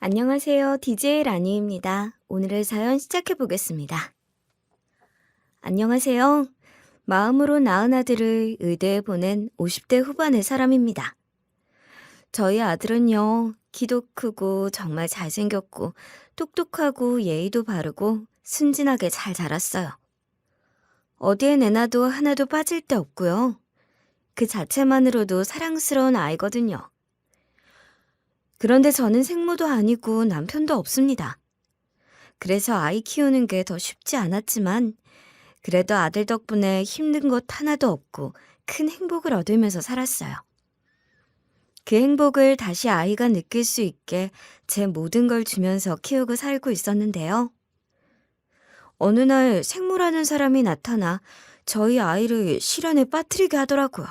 안녕하세요. DJ 라니입니다. 오늘의 사연 시작해 보겠습니다. 안녕하세요. 마음으로 낳은 아들을 의대에 보낸 50대 후반의 사람입니다. 저희 아들은요, 키도 크고 정말 잘생겼고 똑똑하고 예의도 바르고 순진하게 잘 자랐어요. 어디에 내놔도 하나도 빠질 데 없고요. 그 자체만으로도 사랑스러운 아이거든요. 그런데 저는 생모도 아니고 남편도 없습니다. 그래서 아이 키우는 게 더 쉽지 않았지만 그래도 아들 덕분에 힘든 것 하나도 없고 큰 행복을 얻으면서 살았어요. 그 행복을 다시 아이가 느낄 수 있게 제 모든 걸 주면서 키우고 살고 있었는데요. 어느 날 생모라는 사람이 나타나 저희 아이를 시련에 빠뜨리게 하더라고요.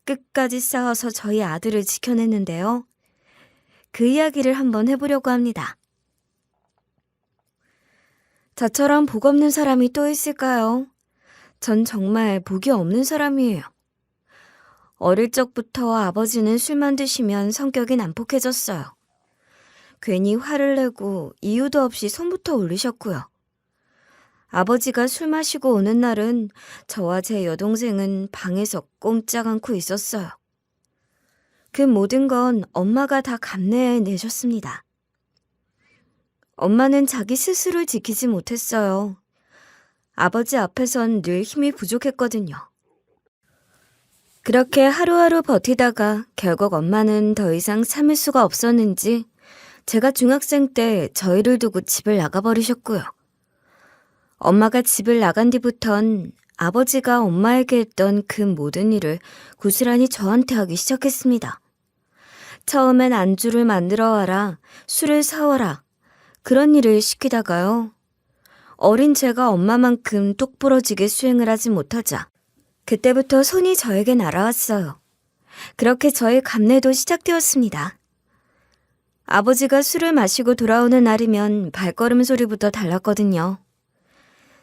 끝까지 싸워서 저희 아들을 지켜냈는데요. 그 이야기를 한번 해보려고 합니다. 저처럼 복 없는 사람이 또 있을까요? 전 정말 복이 없는 사람이에요. 어릴 적부터 아버지는 술만 드시면 성격이 난폭해졌어요. 괜히 화를 내고 이유도 없이 손부터 올리셨고요. 아버지가 술 마시고 오는 날은 저와 제 여동생은 방에서 꼼짝 않고 있었어요. 그 모든 건 엄마가 다 감내해내셨습니다. 엄마는 자기 스스로를 지키지 못했어요. 아버지 앞에선 늘 힘이 부족했거든요. 그렇게 하루하루 버티다가 결국 엄마는 더 이상 참을 수가 없었는지 제가 중학생 때 저희를 두고 집을 나가버리셨고요. 엄마가 집을 나간 뒤부턴 아버지가 엄마에게 했던 그 모든 일을 고스란히 저한테 하기 시작했습니다. 처음엔 안주를 만들어 와라, 술을 사와라, 그런 일을 시키다가요. 어린 제가 엄마만큼 똑부러지게 수행을 하지 못하자 그때부터 손이 저에게 날아왔어요. 그렇게 저의 감내도 시작되었습니다. 아버지가 술을 마시고 돌아오는 날이면 발걸음 소리부터 달랐거든요.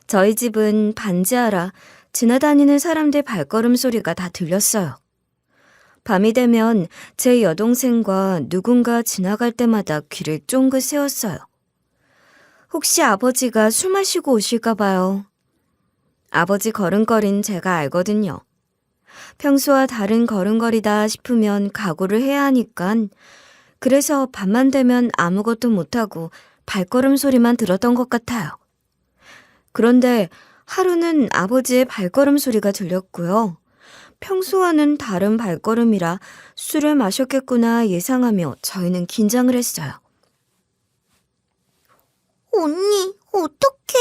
저희 집은 반지하라 지나다니는 사람들 발걸음 소리가 다 들렸어요. 밤이 되면 제 여동생과 누군가 지나갈 때마다 귀를 쫑긋 세웠어요. 혹시 아버지가 술 마시고 오실까 봐요. 아버지 걸음걸이는 제가 알거든요. 평소와 다른 걸음걸이다 싶으면 각오를 해야 하니깐 그래서 밤만 되면 아무것도 못하고 발걸음 소리만 들었던 것 같아요. 그런데 하루는 아버지의 발걸음 소리가 들렸고요. 평소와는 다른 발걸음이라 술을 마셨겠구나 예상하며 저희는 긴장을 했어요. 언니, 어떡해?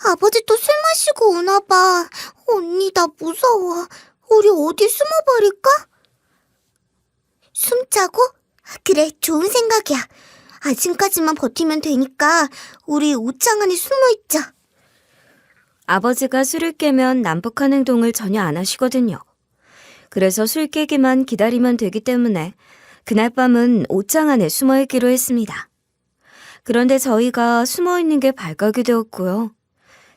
아버지 또 술 마시고 오나 봐. 언니, 나 무서워. 우리 어디 숨어버릴까? 숨자고? 그래, 좋은 생각이야. 아침까지만 버티면 되니까 우리 옷장 안에 숨어있자. 아버지가 술을 깨면 난폭한 행동을 전혀 안 하시거든요. 그래서 술 깨기만 기다리면 되기 때문에 그날 밤은 옷장 안에 숨어있기로 했습니다. 그런데 저희가 숨어있는 게 발각이 되었고요.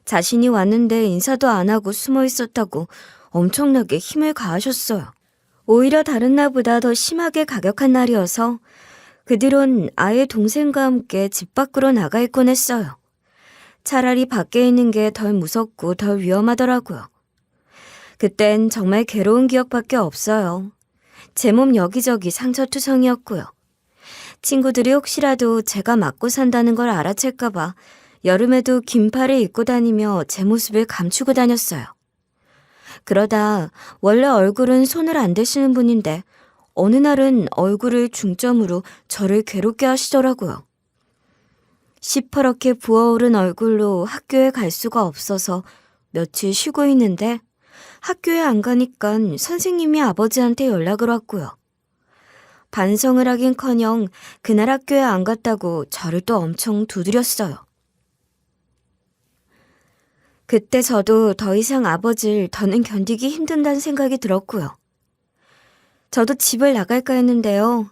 자신이 왔는데 인사도 안 하고 숨어있었다고 엄청나게 힘을 가하셨어요. 오히려 다른 날보다 더 심하게 가격한 날이어서 그 뒤론 아예 동생과 함께 집 밖으로 나가 있곤 했어요. 차라리 밖에 있는 게 덜 무섭고 덜 위험하더라고요. 그땐 정말 괴로운 기억밖에 없어요. 제 몸 여기저기 상처투성이었고요. 친구들이 혹시라도 제가 맞고 산다는 걸 알아챌까봐 여름에도 긴팔을 입고 다니며 제 모습을 감추고 다녔어요. 그러다 원래 얼굴은 손을 안 대시는 분인데 어느 날은 얼굴을 중점으로 저를 괴롭게 하시더라고요. 시퍼렇게 부어오른 얼굴로 학교에 갈 수가 없어서 며칠 쉬고 있는데 학교에 안 가니까 선생님이 아버지한테 연락을 왔고요. 반성을 하긴커녕 그날 학교에 안 갔다고 저를 또 엄청 두드렸어요. 그때 저도 더 이상 아버지를 더는 견디기 힘든다는 생각이 들었고요. 저도 집을 나갈까 했는데요.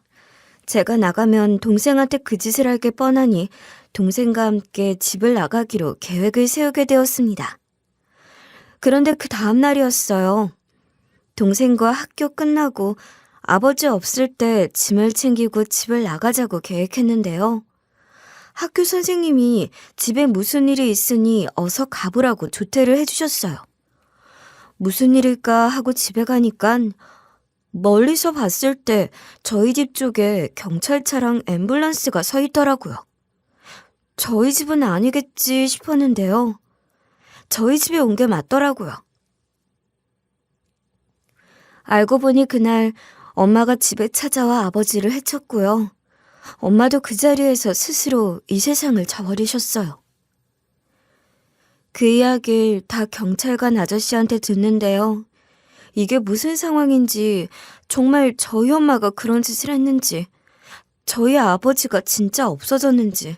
제가 나가면 동생한테 그 짓을 할 게 뻔하니 동생과 함께 집을 나가기로 계획을 세우게 되었습니다. 그런데 그 다음 날이었어요. 동생과 학교 끝나고 아버지 없을 때 짐을 챙기고 집을 나가자고 계획했는데요. 학교 선생님이 집에 무슨 일이 있으니 어서 가보라고 조퇴를 해주셨어요. 무슨 일일까 하고 집에 가니깐 멀리서 봤을 때 저희 집 쪽에 경찰차랑 앰뷸런스가 서 있더라고요. 저희 집은 아니겠지 싶었는데요. 저희 집에 온 게 맞더라고요. 알고 보니 그날 엄마가 집에 찾아와 아버지를 해쳤고요. 엄마도 그 자리에서 스스로 이 세상을 저버리셨어요. 그 이야기를 다 경찰관 아저씨한테 듣는데요. 이게 무슨 상황인지, 정말 저희 엄마가 그런 짓을 했는지, 저희 아버지가 진짜 없어졌는지,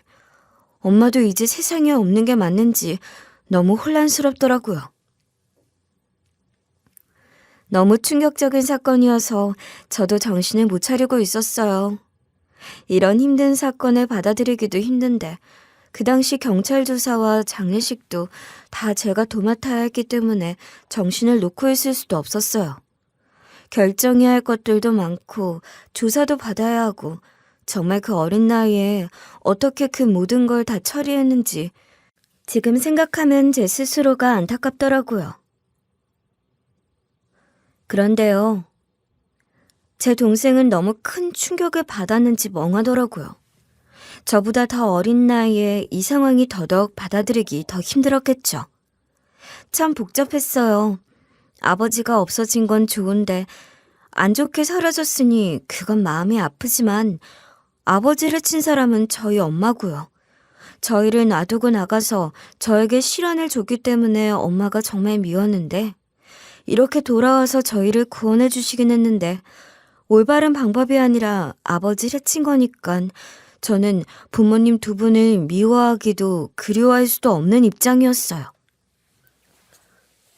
엄마도 이제 세상에 없는 게 맞는지 너무 혼란스럽더라고요. 너무 충격적인 사건이어서 저도 정신을 못 차리고 있었어요. 이런 힘든 사건을 받아들이기도 힘든데 그 당시 경찰 조사와 장례식도 다 제가 도맡아야 했기 때문에 정신을 놓고 있을 수도 없었어요. 결정해야 할 것들도 많고 조사도 받아야 하고 정말 그 어린 나이에 어떻게 그 모든 걸 다 처리했는지 지금 생각하면 제 스스로가 안타깝더라고요. 그런데요. 제 동생은 너무 큰 충격을 받았는지 멍하더라고요. 저보다 더 어린 나이에 이 상황이 더더욱 받아들이기 더 힘들었겠죠. 참 복잡했어요. 아버지가 없어진 건 좋은데 안 좋게 사라졌으니 그건 마음이 아프지만 아버지를 친 사람은 저희 엄마고요. 저희를 놔두고 나가서 저에게 실언을 줬기 때문에 엄마가 정말 미웠는데 이렇게 돌아와서 저희를 구원해 주시긴 했는데 올바른 방법이 아니라 아버지를 친 거니까 저는 부모님 두 분을 미워하기도 그리워할 수도 없는 입장이었어요.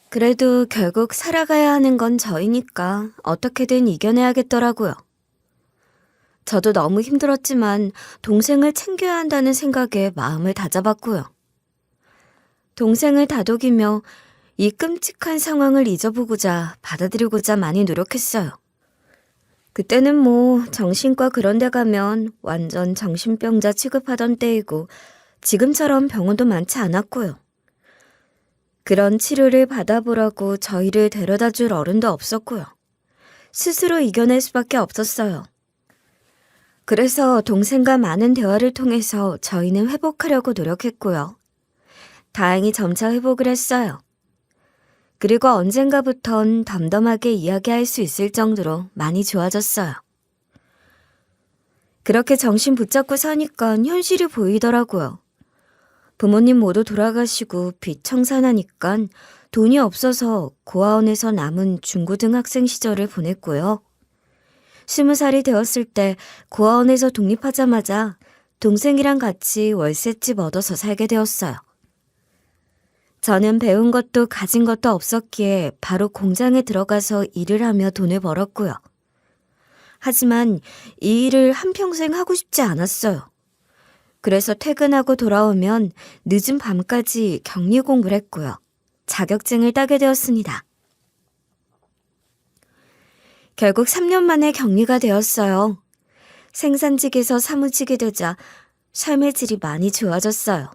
그래도 결국 살아가야 하는 건 저희니까 어떻게든 이겨내야겠더라고요. 저도 너무 힘들었지만 동생을 챙겨야 한다는 생각에 마음을 다잡았고요. 동생을 다독이며 이 끔찍한 상황을 잊어보고자 받아들이고자 많이 노력했어요. 그때는 뭐 정신과 그런 데 가면 완전 정신병자 취급하던 때이고 지금처럼 병원도 많지 않았고요. 그런 치료를 받아보라고 저희를 데려다 줄 어른도 없었고요. 스스로 이겨낼 수밖에 없었어요. 그래서 동생과 많은 대화를 통해서 저희는 회복하려고 노력했고요. 다행히 점차 회복을 했어요. 그리고 언젠가부턴 덤덤하게 이야기할 수 있을 정도로 많이 좋아졌어요. 그렇게 정신 붙잡고 사니까 현실이 보이더라고요. 부모님 모두 돌아가시고 빚 청산하니까 돈이 없어서 고아원에서 남은 중고등학생 시절을 보냈고요. 20살이 되었을 때 고아원에서 독립하자마자 동생이랑 같이 월세집 얻어서 살게 되었어요. 저는 배운 것도 가진 것도 없었기에 바로 공장에 들어가서 일을 하며 돈을 벌었고요. 하지만 이 일을 한평생 하고 싶지 않았어요. 그래서 퇴근하고 돌아오면 늦은 밤까지 격리 공부를 했고요. 자격증을 따게 되었습니다. 결국 3년 만에 격리가 되었어요. 생산직에서 사무직이 되자 삶의 질이 많이 좋아졌어요.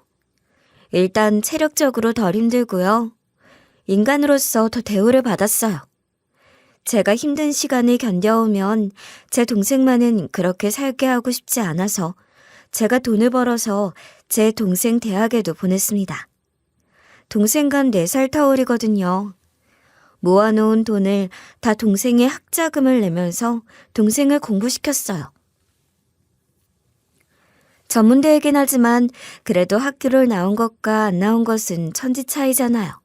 일단 체력적으로 덜 힘들고요. 인간으로서 더 대우를 받았어요. 제가 힘든 시간을 견뎌오면 제 동생만은 그렇게 살게 하고 싶지 않아서 제가 돈을 벌어서 제 동생 대학에도 보냈습니다. 동생간 4살 터울이거든요. 모아놓은 돈을 다 동생의 학자금을 내면서 동생을 공부시켰어요. 전문대이긴 하지만 그래도 학교를 나온 것과 안 나온 것은 천지 차이잖아요.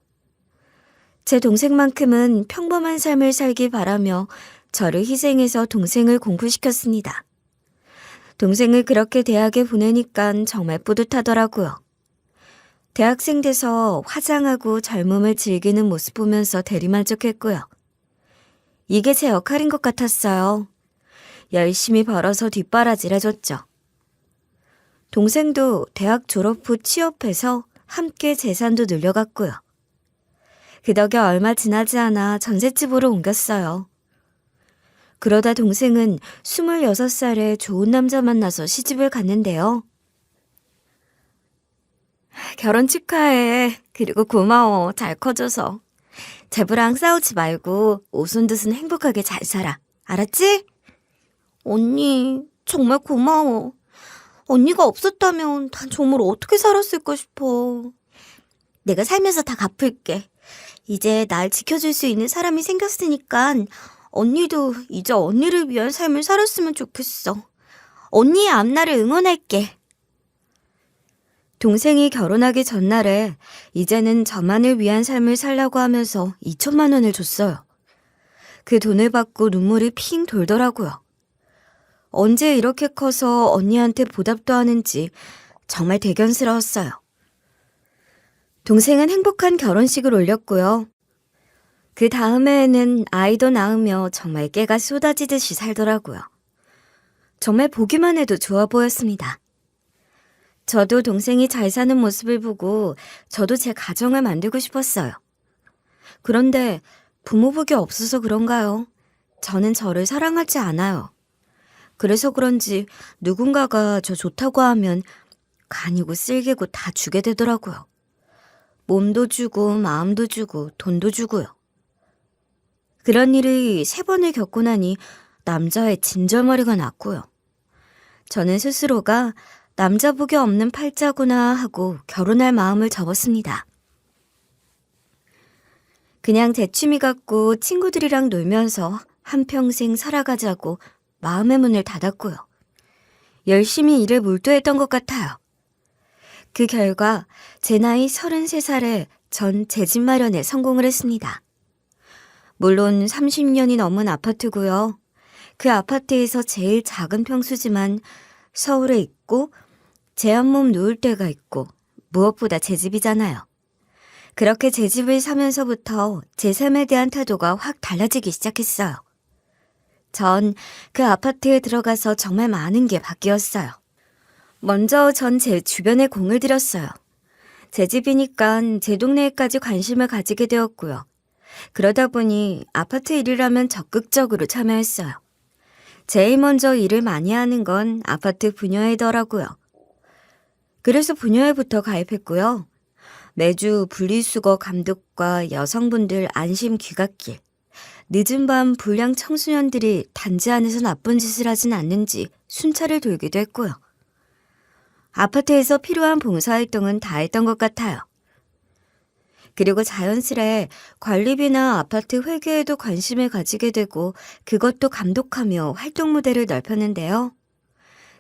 제 동생만큼은 평범한 삶을 살길 바라며 저를 희생해서 동생을 공부시켰습니다. 동생을 그렇게 대학에 보내니까 정말 뿌듯하더라고요. 대학생 돼서 화장하고 젊음을 즐기는 모습 보면서 대리만족했고요. 이게 제 역할인 것 같았어요. 열심히 벌어서 뒷바라지를 해줬죠. 동생도 대학 졸업 후 취업해서 함께 재산도 늘려갔고요. 그 덕에 얼마 지나지 않아 전셋집으로 옮겼어요. 그러다 동생은 26살에 좋은 남자 만나서 시집을 갔는데요. 결혼 축하해. 그리고 고마워. 잘 커져서. 제부랑 싸우지 말고 오손도손 행복하게 잘 살아. 알았지? 언니, 정말 고마워. 언니가 없었다면 난 정말 어떻게 살았을까 싶어. 내가 살면서 다 갚을게. 이제 날 지켜줄 수 있는 사람이 생겼으니까 언니도 이제 언니를 위한 삶을 살았으면 좋겠어. 언니의 앞날을 응원할게. 동생이 결혼하기 전날에 이제는 저만을 위한 삶을 살라고 하면서 2천만 원을 줬어요. 그 돈을 받고 눈물이 핑 돌더라고요. 언제 이렇게 커서 언니한테 보답도 하는지 정말 대견스러웠어요. 동생은 행복한 결혼식을 올렸고요. 그 다음 해에는 아이도 낳으며 정말 깨가 쏟아지듯이 살더라고요. 정말 보기만 해도 좋아 보였습니다. 저도 동생이 잘 사는 모습을 보고 저도 제 가정을 만들고 싶었어요. 그런데 부모 복이 없어서 그런가요? 저는 저를 사랑하지 않아요. 그래서 그런지 누군가가 저 좋다고 하면 간이고 쓸개고 다 주게 되더라고요. 몸도 주고 마음도 주고 돈도 주고요. 그런 일을 3번을 겪고 나니 남자의 진절머리가 났고요. 저는 스스로가 남자 복이 없는 팔자구나 하고 결혼할 마음을 접었습니다. 그냥 제 취미 갖고 친구들이랑 놀면서 한평생 살아가자고 마음의 문을 닫았고요. 열심히 일에 몰두했던 것 같아요. 그 결과 제 나이 33살에 전 제 집 마련에 성공을 했습니다. 물론 30년이 넘은 아파트고요. 그 아파트에서 제일 작은 평수지만 서울에 있고 제 한 몸 누울 데가 있고 무엇보다 제 집이잖아요. 그렇게 제 집을 사면서부터 제 삶에 대한 태도가 확 달라지기 시작했어요. 전 그 아파트에 들어가서 정말 많은 게 바뀌었어요. 먼저 전 제 주변에 공을 들였어요. 제 집이니까 제 동네에까지 관심을 가지게 되었고요. 그러다 보니 아파트 일이라면 적극적으로 참여했어요. 제일 먼저 일을 많이 하는 건 아파트 분녀회더라고요. 그래서 분녀회부터 가입했고요. 매주 분리수거 감독과 여성분들 안심 귀갓길, 늦은 밤 불량 청소년들이 단지 안에서 나쁜 짓을 하진 않는지 순찰을 돌기도 했고요. 아파트에서 필요한 봉사활동은 다 했던 것 같아요. 그리고 자연스레 관리비나 아파트 회계에도 관심을 가지게 되고 그것도 감독하며 활동 무대를 넓혔는데요.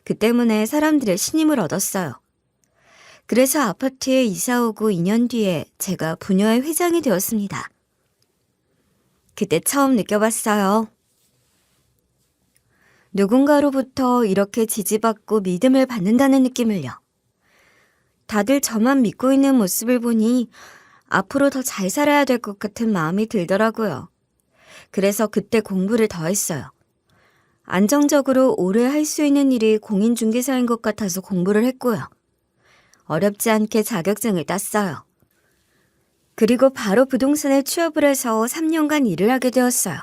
그 때문에 사람들의 신임을 얻었어요. 그래서 아파트에 이사 오고 2년 뒤에 제가 분녀회 회장이 되었습니다. 그때 처음 느껴봤어요. 누군가로부터 이렇게 지지받고 믿음을 받는다는 느낌을요. 다들 저만 믿고 있는 모습을 보니 앞으로 더 잘 살아야 될 것 같은 마음이 들더라고요. 그래서 그때 공부를 더 했어요. 안정적으로 오래 할 수 있는 일이 공인중개사인 것 같아서 공부를 했고요. 어렵지 않게 자격증을 땄어요. 그리고 바로 부동산에 취업을 해서 3년간 일을 하게 되었어요.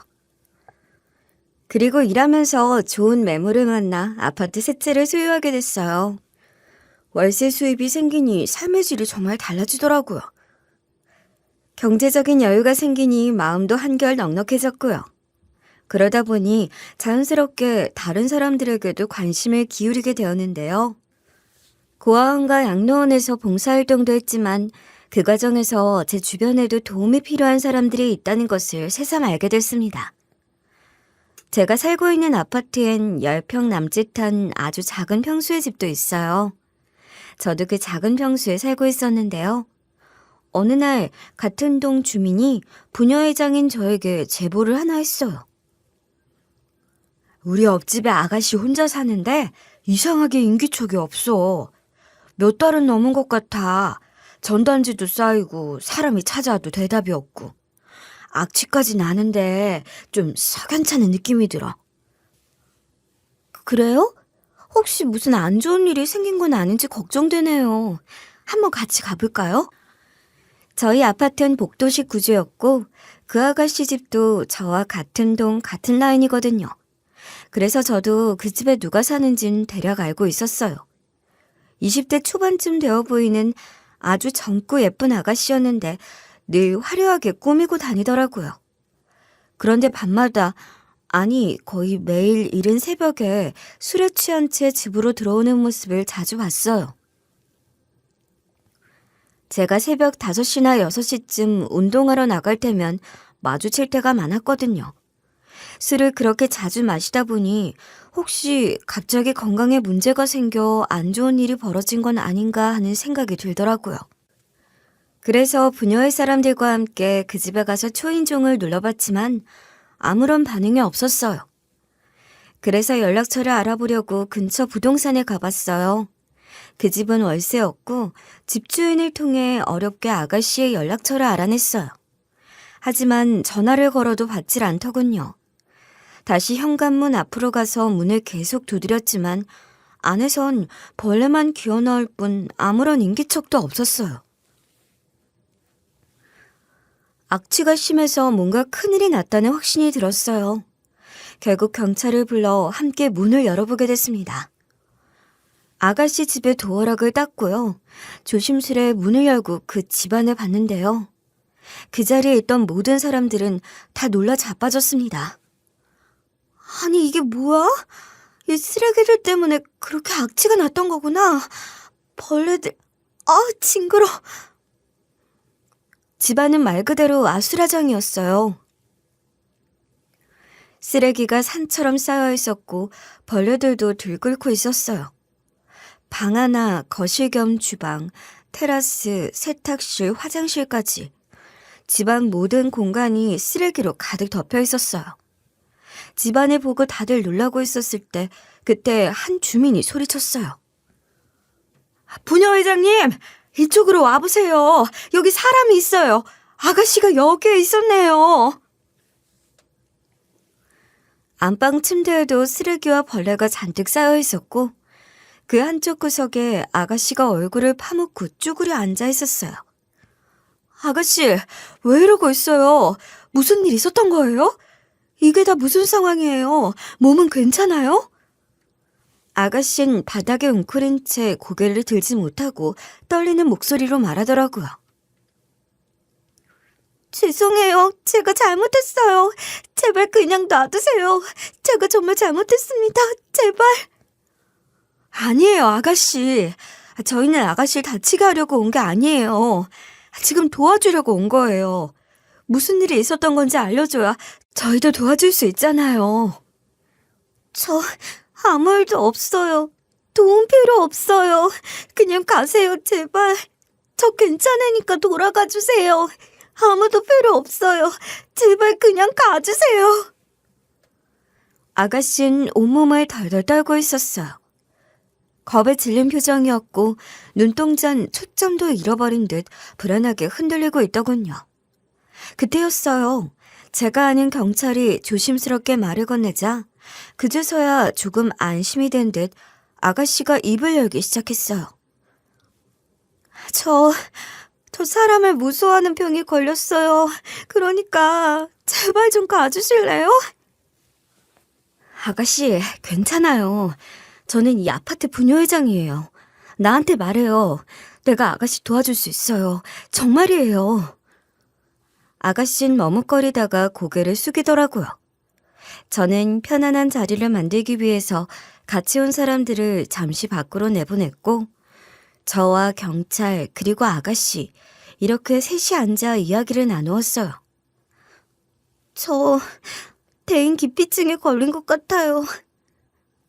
그리고 일하면서 좋은 매물을 만나 아파트 세 채를 소유하게 됐어요. 월세 수입이 생기니 삶의 질이 정말 달라지더라고요. 경제적인 여유가 생기니 마음도 한결 넉넉해졌고요. 그러다 보니 자연스럽게 다른 사람들에게도 관심을 기울이게 되었는데요. 고아원과 양로원에서 봉사활동도 했지만 그 과정에서 제 주변에도 도움이 필요한 사람들이 있다는 것을 새삼 알게 됐습니다. 제가 살고 있는 아파트엔 10평 남짓한 아주 작은 평수의 집도 있어요. 저도 그 작은 평수에 살고 있었는데요. 어느 날 같은 동 주민이 부녀회장인 저에게 제보를 하나 했어요. 우리 옆집에 아가씨 혼자 사는데 이상하게 인기척이 없어. 몇 달은 넘은 것 같아. 전단지도 쌓이고 사람이 찾아와도 대답이 없고. 악취까지 나는데 좀 석연찮은 느낌이 들어. 그래요? 혹시 무슨 안 좋은 일이 생긴 건 아닌지 걱정되네요. 한번 같이 가볼까요? 저희 아파트는 복도식 구조였고 그 아가씨 집도 저와 같은 동 같은 라인이거든요. 그래서 저도 그 집에 누가 사는진 대략 알고 있었어요. 20대 초반쯤 되어 보이는 아주 젊고 예쁜 아가씨였는데 늘 화려하게 꾸미고 다니더라고요. 그런데 밤마다, 아니 거의 매일 이른 새벽에 술에 취한 채 집으로 들어오는 모습을 자주 봤어요. 제가 새벽 5시나 6시쯤 운동하러 나갈 때면 마주칠 때가 많았거든요. 술을 그렇게 자주 마시다 보니 혹시 갑자기 건강에 문제가 생겨 안 좋은 일이 벌어진 건 아닌가 하는 생각이 들더라고요. 그래서 부녀의 사람들과 함께 그 집에 가서 초인종을 눌러봤지만 아무런 반응이 없었어요. 그래서 연락처를 알아보려고 근처 부동산에 가봤어요. 그 집은 월세였고 집주인을 통해 어렵게 아가씨의 연락처를 알아냈어요. 하지만 전화를 걸어도 받질 않더군요. 다시 현관문 앞으로 가서 문을 계속 두드렸지만 안에선 벌레만 기어나올 뿐 아무런 인기척도 없었어요. 악취가 심해서 뭔가 큰일이 났다는 확신이 들었어요. 결국 경찰을 불러 함께 문을 열어보게 됐습니다. 아가씨 집의 도어락을 땄고요. 조심스레 문을 열고 그 집안을 봤는데요. 그 자리에 있던 모든 사람들은 다 놀라 자빠졌습니다. 아니, 이게 뭐야? 이 쓰레기들 때문에 그렇게 악취가 났던 거구나. 벌레들, 징그러. 집안은 말 그대로 아수라장이었어요. 쓰레기가 산처럼 쌓여 있었고 벌레들도 들끓고 있었어요. 방 하나, 거실 겸 주방, 테라스, 세탁실, 화장실까지 집안 모든 공간이 쓰레기로 가득 덮여 있었어요. 집안을 보고 다들 놀라고 있었을 때 그때 한 주민이 소리쳤어요. 부녀 회장님, 이쪽으로 와보세요. 여기 사람이 있어요. 아가씨가 여기에 있었네요. 안방 침대에도 쓰레기와 벌레가 잔뜩 쌓여 있었고 그 한쪽 구석에 아가씨가 얼굴을 파묻고 쭈그려 앉아 있었어요. 아가씨, 왜 이러고 있어요? 무슨 일 있었던 거예요? 이게 다 무슨 상황이에요? 몸은 괜찮아요? 아가씨는 바닥에 웅크린 채 고개를 들지 못하고 떨리는 목소리로 말하더라고요. 죄송해요. 제가 잘못했어요. 제발 그냥 놔두세요. 제가 정말 잘못했습니다. 제발. 아니에요, 아가씨. 저희는 아가씨를 다치게 하려고 온 게 아니에요. 지금 도와주려고 온 거예요. 무슨 일이 있었던 건지 알려줘야 저희도 도와줄 수 있잖아요. 저 아무 일도 없어요. 도움 필요 없어요. 그냥 가세요, 제발. 저 괜찮으니까 돌아가 주세요. 아무도 필요 없어요. 제발 그냥 가주세요. 아가씨는 온몸을 덜덜 떨고 있었어요. 겁에 질린 표정이었고 눈동자는 초점도 잃어버린 듯 불안하게 흔들리고 있더군요. 그때였어요. 제가 아는 경찰이 조심스럽게 말을 건네자 그제서야 조금 안심이 된 듯 아가씨가 입을 열기 시작했어요. 저 사람을 무서워하는 병에 걸렸어요. 그러니까 제발 좀 가주실래요? 아가씨, 괜찮아요. 저는 이 아파트 부녀회장이에요. 나한테 말해요. 내가 아가씨 도와줄 수 있어요. 정말이에요. 아가씨는 머뭇거리다가 고개를 숙이더라고요. 저는 편안한 자리를 만들기 위해서 같이 온 사람들을 잠시 밖으로 내보냈고 저와 경찰 그리고 아가씨 이렇게 셋이 앉아 이야기를 나누었어요. 저 대인 기피증에 걸린 것 같아요.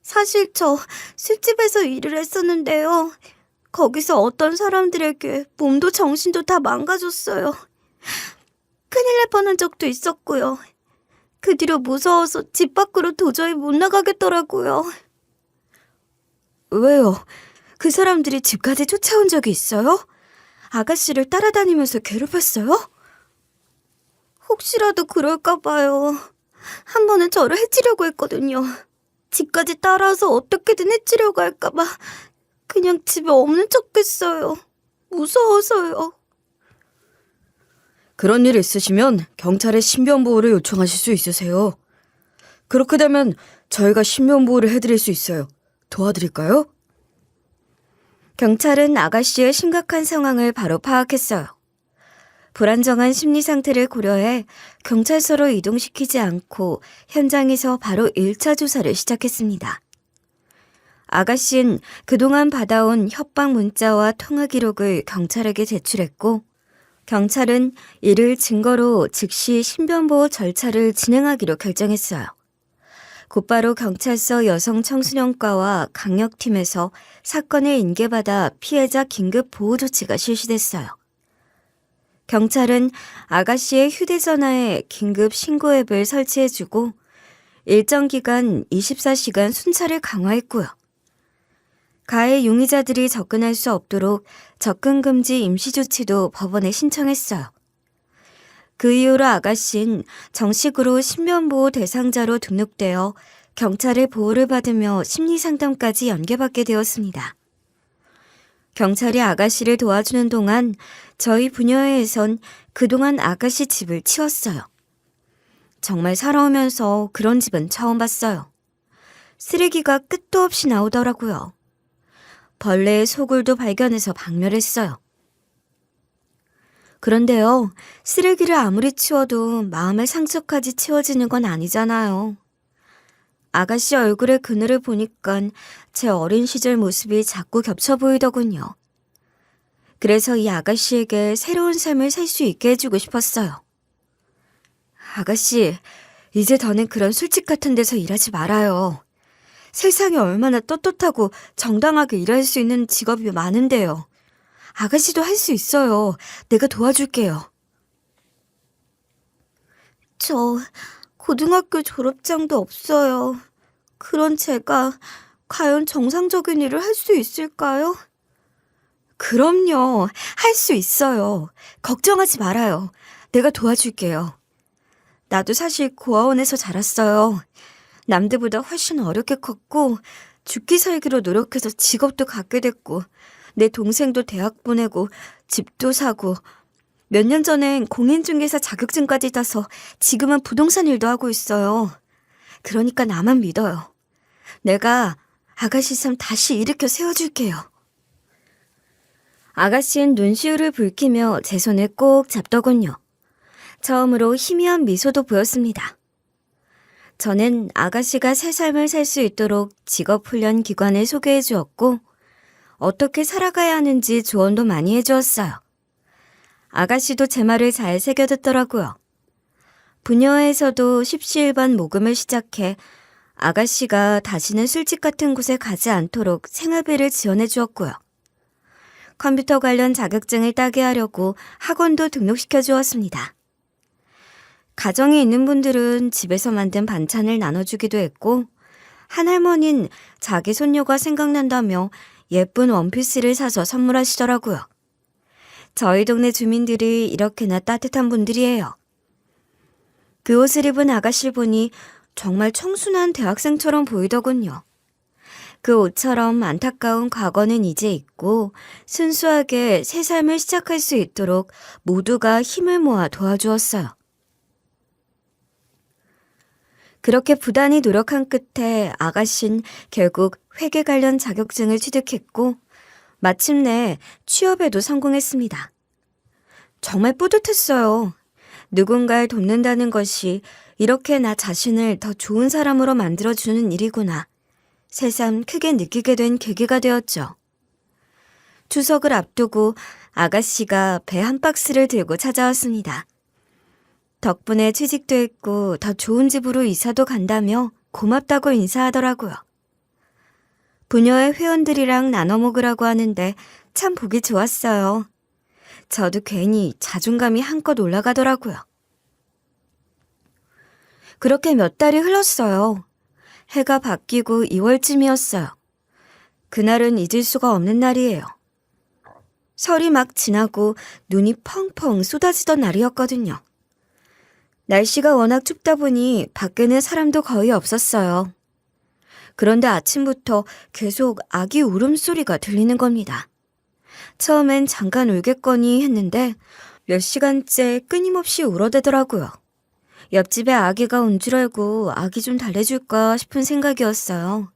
사실 저 술집에서 일을 했었는데요. 거기서 어떤 사람들에게 몸도 정신도 다 망가졌어요. 큰일 날 뻔한 적도 있었고요. 그 뒤로 무서워서 집 밖으로 도저히 못 나가겠더라고요. 왜요? 그 사람들이 집까지 쫓아온 적이 있어요? 아가씨를 따라다니면서 괴롭혔어요? 혹시라도 그럴까 봐요. 한 번은 저를 해치려고 했거든요. 집까지 따라서 어떻게든 해치려고 할까 봐 그냥 집에 없는 척했어요. 무서워서요. 그런 일 있으시면 경찰에 신변보호를 요청하실 수 있으세요. 그렇게 되면 저희가 신변보호를 해드릴 수 있어요. 도와드릴까요? 경찰은 아가씨의 심각한 상황을 바로 파악했어요. 불안정한 심리 상태를 고려해 경찰서로 이동시키지 않고 현장에서 바로 1차 조사를 시작했습니다. 아가씨는 그동안 받아온 협박 문자와 통화 기록을 경찰에게 제출했고 경찰은 이를 증거로 즉시 신변보호 절차를 진행하기로 결정했어요. 곧바로 경찰서 여성청소년과와 강력팀에서 사건을 인계받아 피해자 긴급 보호 조치가 실시됐어요. 경찰은 아가씨의 휴대전화에 긴급 신고 앱을 설치해주고 일정 기간 24시간 순찰을 강화했고요. 가해 용의자들이 접근할 수 없도록 접근 금지 임시 조치도 법원에 신청했어요. 그 이후로 아가씨는 정식으로 신변보호 대상자로 등록되어 경찰의 보호를 받으며 심리상담까지 연계받게 되었습니다. 경찰이 아가씨를 도와주는 동안 저희 부녀회에선 그동안 아가씨 집을 치웠어요. 정말 살아오면서 그런 집은 처음 봤어요. 쓰레기가 끝도 없이 나오더라고요. 벌레의 소굴도 발견해서 박멸했어요. 그런데요, 쓰레기를 아무리 치워도 마음의 상처까지 치워지는 건 아니잖아요. 아가씨 얼굴의 그늘을 보니까 제 어린 시절 모습이 자꾸 겹쳐 보이더군요. 그래서 이 아가씨에게 새로운 삶을 살 수 있게 해주고 싶었어요. 아가씨, 이제 더는 그런 술집 같은 데서 일하지 말아요. 세상에 얼마나 떳떳하고 정당하게 일할 수 있는 직업이 많은데요. 아가씨도 할 수 있어요. 내가 도와줄게요. 저 고등학교 졸업장도 없어요. 그런 제가 과연 정상적인 일을 할 수 있을까요? 그럼요. 할 수 있어요. 걱정하지 말아요. 내가 도와줄게요. 나도 사실 고아원에서 자랐어요. 남들보다 훨씬 어렵게 컸고 죽기 살기로 노력해서 직업도 갖게 됐고 내 동생도 대학 보내고 집도 사고 몇 년 전엔 공인중개사 자격증까지 따서 지금은 부동산 일도 하고 있어요. 그러니까 나만 믿어요. 내가 아가씨 삶 다시 일으켜 세워줄게요. 아가씨는 눈시울을 붉히며 제 손을 꼭 잡더군요. 처음으로 희미한 미소도 보였습니다. 저는 아가씨가 새 삶을 살 수 있도록 직업훈련 기관을 소개해 주었고 어떻게 살아가야 하는지 조언도 많이 해주었어요. 아가씨도 제 말을 잘 새겨듣더라고요. 부녀회에서도 십시일반 모금을 시작해 아가씨가 다시는 술집 같은 곳에 가지 않도록 생활비를 지원해 주었고요. 컴퓨터 관련 자격증을 따게 하려고 학원도 등록시켜 주었습니다. 가정이 있는 분들은 집에서 만든 반찬을 나눠주기도 했고 한 할머니는 자기 손녀가 생각난다며 예쁜 원피스를 사서 선물하시더라고요. 저희 동네 주민들이 이렇게나 따뜻한 분들이에요. 그 옷을 입은 아가씨를 보니 정말 청순한 대학생처럼 보이더군요. 그 옷처럼 안타까운 과거는 이제 잊고 순수하게 새 삶을 시작할 수 있도록 모두가 힘을 모아 도와주었어요. 그렇게 부단히 노력한 끝에 아가씨는 결국 회계 관련 자격증을 취득했고 마침내 취업에도 성공했습니다. 정말 뿌듯했어요. 누군가를 돕는다는 것이 이렇게 나 자신을 더 좋은 사람으로 만들어주는 일이구나. 새삼 크게 느끼게 된 계기가 되었죠. 추석을 앞두고 아가씨가 배 한 박스를 들고 찾아왔습니다. 덕분에 취직도 했고 더 좋은 집으로 이사도 간다며 고맙다고 인사하더라고요. 부녀의 회원들이랑 나눠 먹으라고 하는데 참 보기 좋았어요. 저도 괜히 자존감이 한껏 올라가더라고요. 그렇게 몇 달이 흘렀어요. 해가 바뀌고 2월쯤이었어요. 그날은 잊을 수가 없는 날이에요. 설이 막 지나고 눈이 펑펑 쏟아지던 날이었거든요. 날씨가 워낙 춥다 보니 밖에는 사람도 거의 없었어요. 그런데 아침부터 계속 아기 울음소리가 들리는 겁니다. 처음엔 잠깐 울겠거니 했는데 몇 시간째 끊임없이 울어대더라고요. 옆집에 아기가 온 줄 알고 아기 좀 달래줄까 싶은 생각이었어요.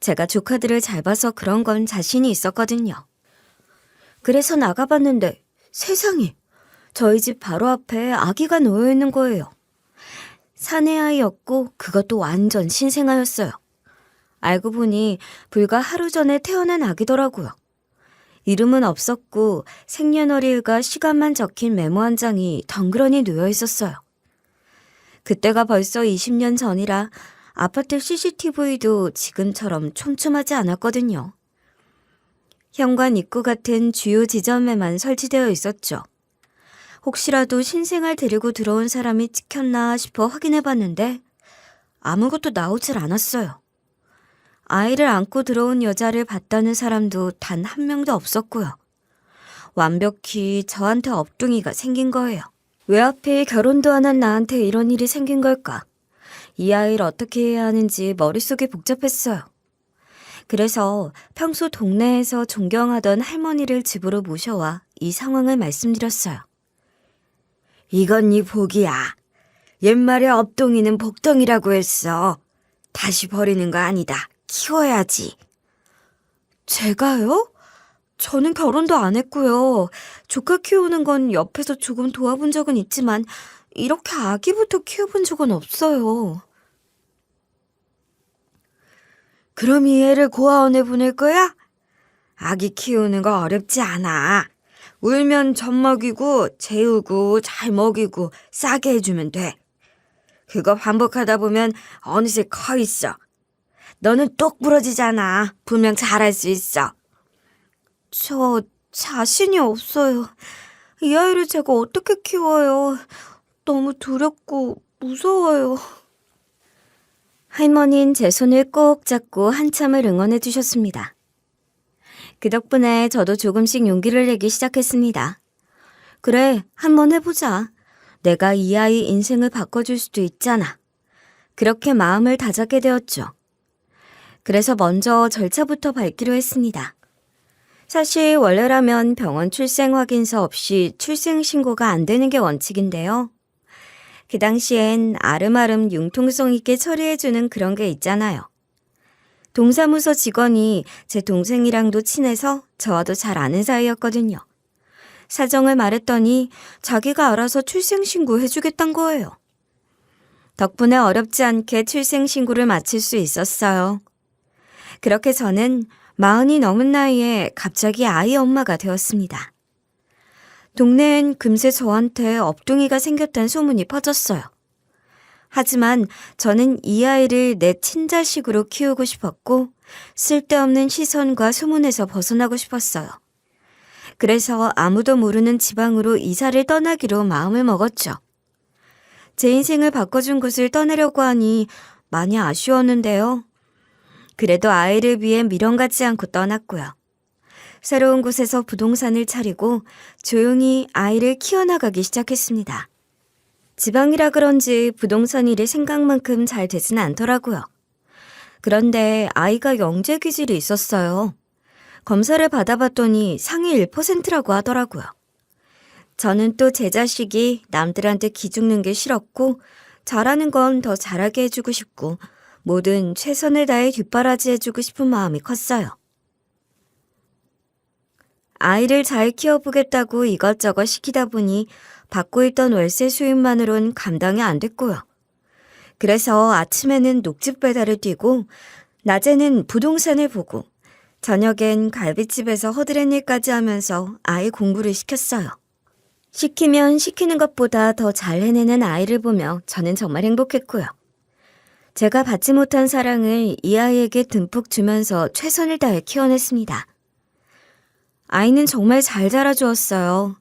제가 조카들을 잘 봐서 그런 건 자신이 있었거든요. 그래서 나가봤는데 세상에 저희 집 바로 앞에 아기가 놓여 있는 거예요. 사내 아이였고 그것도 완전 신생아였어요. 알고 보니 불과 하루 전에 태어난 아기더라고요. 이름은 없었고 생년월일과 시간만 적힌 메모 한 장이 덩그러니 놓여 있었어요. 그때가 벌써 20년 전이라 아파트 CCTV도 지금처럼 촘촘하지 않았거든요. 현관 입구 같은 주요 지점에만 설치되어 있었죠. 혹시라도 신생아를 데리고 들어온 사람이 찍혔나 싶어 확인해봤는데 아무것도 나오질 않았어요. 아이를 안고 들어온 여자를 봤다는 사람도 단 한 명도 없었고요. 완벽히 저한테 업둥이가 생긴 거예요. 왜 하필 결혼도 안 한 나한테 이런 일이 생긴 걸까? 이 아이를 어떻게 해야 하는지 머릿속이 복잡했어요. 그래서 평소 동네에서 존경하던 할머니를 집으로 모셔와 이 상황을 말씀드렸어요. 이건 네 복이야. 옛말에 업동이는 복덩이라고 했어. 다시 버리는 거 아니다. 키워야지. 제가요? 저는 결혼도 안 했고요. 조카 키우는 건 옆에서 조금 도와본 적은 있지만 이렇게 아기부터 키워본 적은 없어요. 그럼 이 애를 고아원에 보낼 거야? 아기 키우는 거 어렵지 않아. 울면 젖 먹이고 재우고 잘 먹이고 싸게 해주면 돼. 그거 반복하다 보면 어느새 커 있어. 너는 똑 부러지잖아. 분명 잘할 수 있어. 저 자신이 없어요. 이 아이를 제가 어떻게 키워요? 너무 두렵고 무서워요. 할머니는 제 손을 꼭 잡고 한참을 응원해 주셨습니다. 그 덕분에 저도 조금씩 용기를 내기 시작했습니다. 그래, 한번 해보자. 내가 이 아이 인생을 바꿔줄 수도 있잖아. 그렇게 마음을 다잡게 되었죠. 그래서 먼저 절차부터 밟기로 했습니다. 사실 원래라면 병원 출생 확인서 없이 출생 신고가 안 되는 게 원칙인데요. 그 당시엔 아름아름 융통성 있게 처리해주는 그런 게 있잖아요. 동사무소 직원이 제 동생이랑도 친해서 저와도 잘 아는 사이였거든요. 사정을 말했더니 자기가 알아서 출생신고 해주겠단 거예요. 덕분에 어렵지 않게 출생신고를 마칠 수 있었어요. 그렇게 저는 40이 넘은 나이에 갑자기 아이 엄마가 되었습니다. 동네엔 금세 저한테 업둥이가 생겼다는 소문이 퍼졌어요. 하지만 저는 이 아이를 내 친자식으로 키우고 싶었고 쓸데없는 시선과 소문에서 벗어나고 싶었어요. 그래서 아무도 모르는 지방으로 이사를 떠나기로 마음을 먹었죠. 제 인생을 바꿔준 곳을 떠나려고 하니 많이 아쉬웠는데요. 그래도 아이를 위해 미련 갖지 않고 떠났고요. 새로운 곳에서 부동산을 차리고 조용히 아이를 키워나가기 시작했습니다. 지방이라 그런지 부동산 일이 생각만큼 잘 되진 않더라고요. 그런데 아이가 영재 기질이 있었어요. 검사를 받아봤더니 상위 1%라고 하더라고요. 저는 또 제 자식이 남들한테 기죽는 게 싫었고 잘하는 건 더 잘하게 해주고 싶고 뭐든 최선을 다해 뒷바라지 해주고 싶은 마음이 컸어요. 아이를 잘 키워보겠다고 이것저것 시키다 보니 받고 있던 월세 수입만으론 감당이 안 됐고요. 그래서 아침에는 녹즙 배달을 뛰고 낮에는 부동산을 보고 저녁엔 갈비집에서 허드렛 일까지 하면서 아이 공부를 시켰어요. 시키면 시키는 것보다 더 잘 해내는 아이를 보며 저는 정말 행복했고요. 제가 받지 못한 사랑을 이 아이에게 듬뿍 주면서 최선을 다해 키워냈습니다. 아이는 정말 잘 자라주었어요.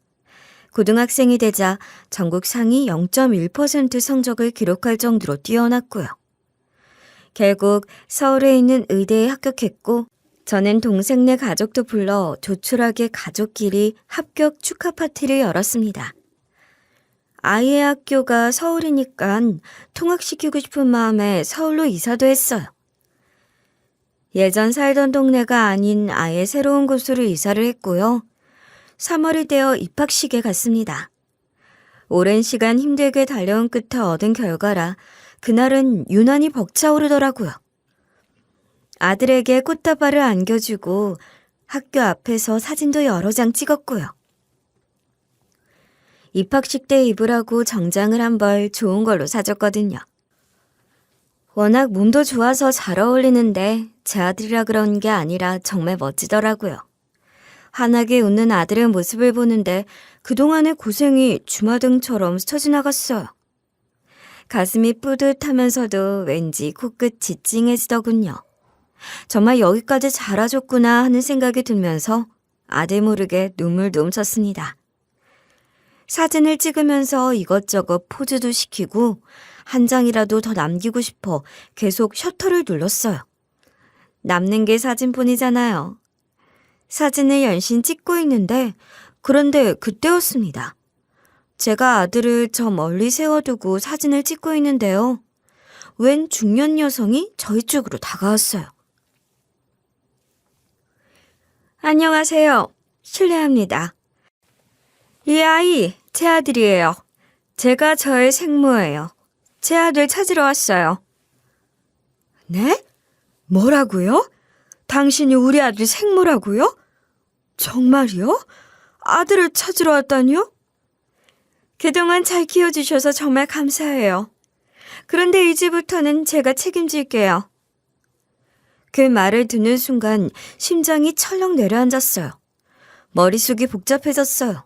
고등학생이 되자 전국 상위 0.1% 성적을 기록할 정도로 뛰어났고요. 결국 서울에 있는 의대에 합격했고 저는 동생네 가족도 불러 조촐하게 가족끼리 합격 축하 파티를 열었습니다. 아이의 학교가 서울이니까 통학시키고 싶은 마음에 서울로 이사도 했어요. 예전 살던 동네가 아닌 아예 새로운 곳으로 이사를 했고요. 3월이 되어 입학식에 갔습니다. 오랜 시간 힘들게 달려온 끝에 얻은 결과라 그날은 유난히 벅차오르더라고요. 아들에게 꽃다발을 안겨주고 학교 앞에서 사진도 여러 장 찍었고요. 입학식 때 입으라고 정장을 한 벌 좋은 걸로 사줬거든요. 워낙 몸도 좋아서 잘 어울리는데 제 아들이라 그런 게 아니라 정말 멋지더라고요. 환하게 웃는 아들의 모습을 보는데 그동안의 고생이 주마등처럼 스쳐 지나갔어요. 가슴이 뿌듯하면서도 왠지 코끝이 찡해지더군요. 정말 여기까지 자라줬구나 하는 생각이 들면서 아들 모르게 눈물도 훔쳤습니다. 사진을 찍으면서 이것저것 포즈도 시키고 한 장이라도 더 남기고 싶어 계속 셔터를 눌렀어요. 남는 게 사진뿐이잖아요. 사진을 연신 찍고 있는데 그런데 그때였습니다. 제가 아들을 저 멀리 세워두고 사진을 찍고 있는데요. 웬 중년 여성이 저희 쪽으로 다가왔어요. 안녕하세요. 실례합니다. 이 아이 제 아들이에요. 제가 저의 생모예요. 제 아들 찾으러 왔어요. 네? 뭐라고요? 당신이 우리 아들 생모라고요? 정말이요? 아들을 찾으러 왔다니요? 그동안 잘 키워주셔서 정말 감사해요. 그런데 이제부터는 제가 책임질게요. 그 말을 듣는 순간 심장이 철렁 내려앉았어요. 머릿속이 복잡해졌어요.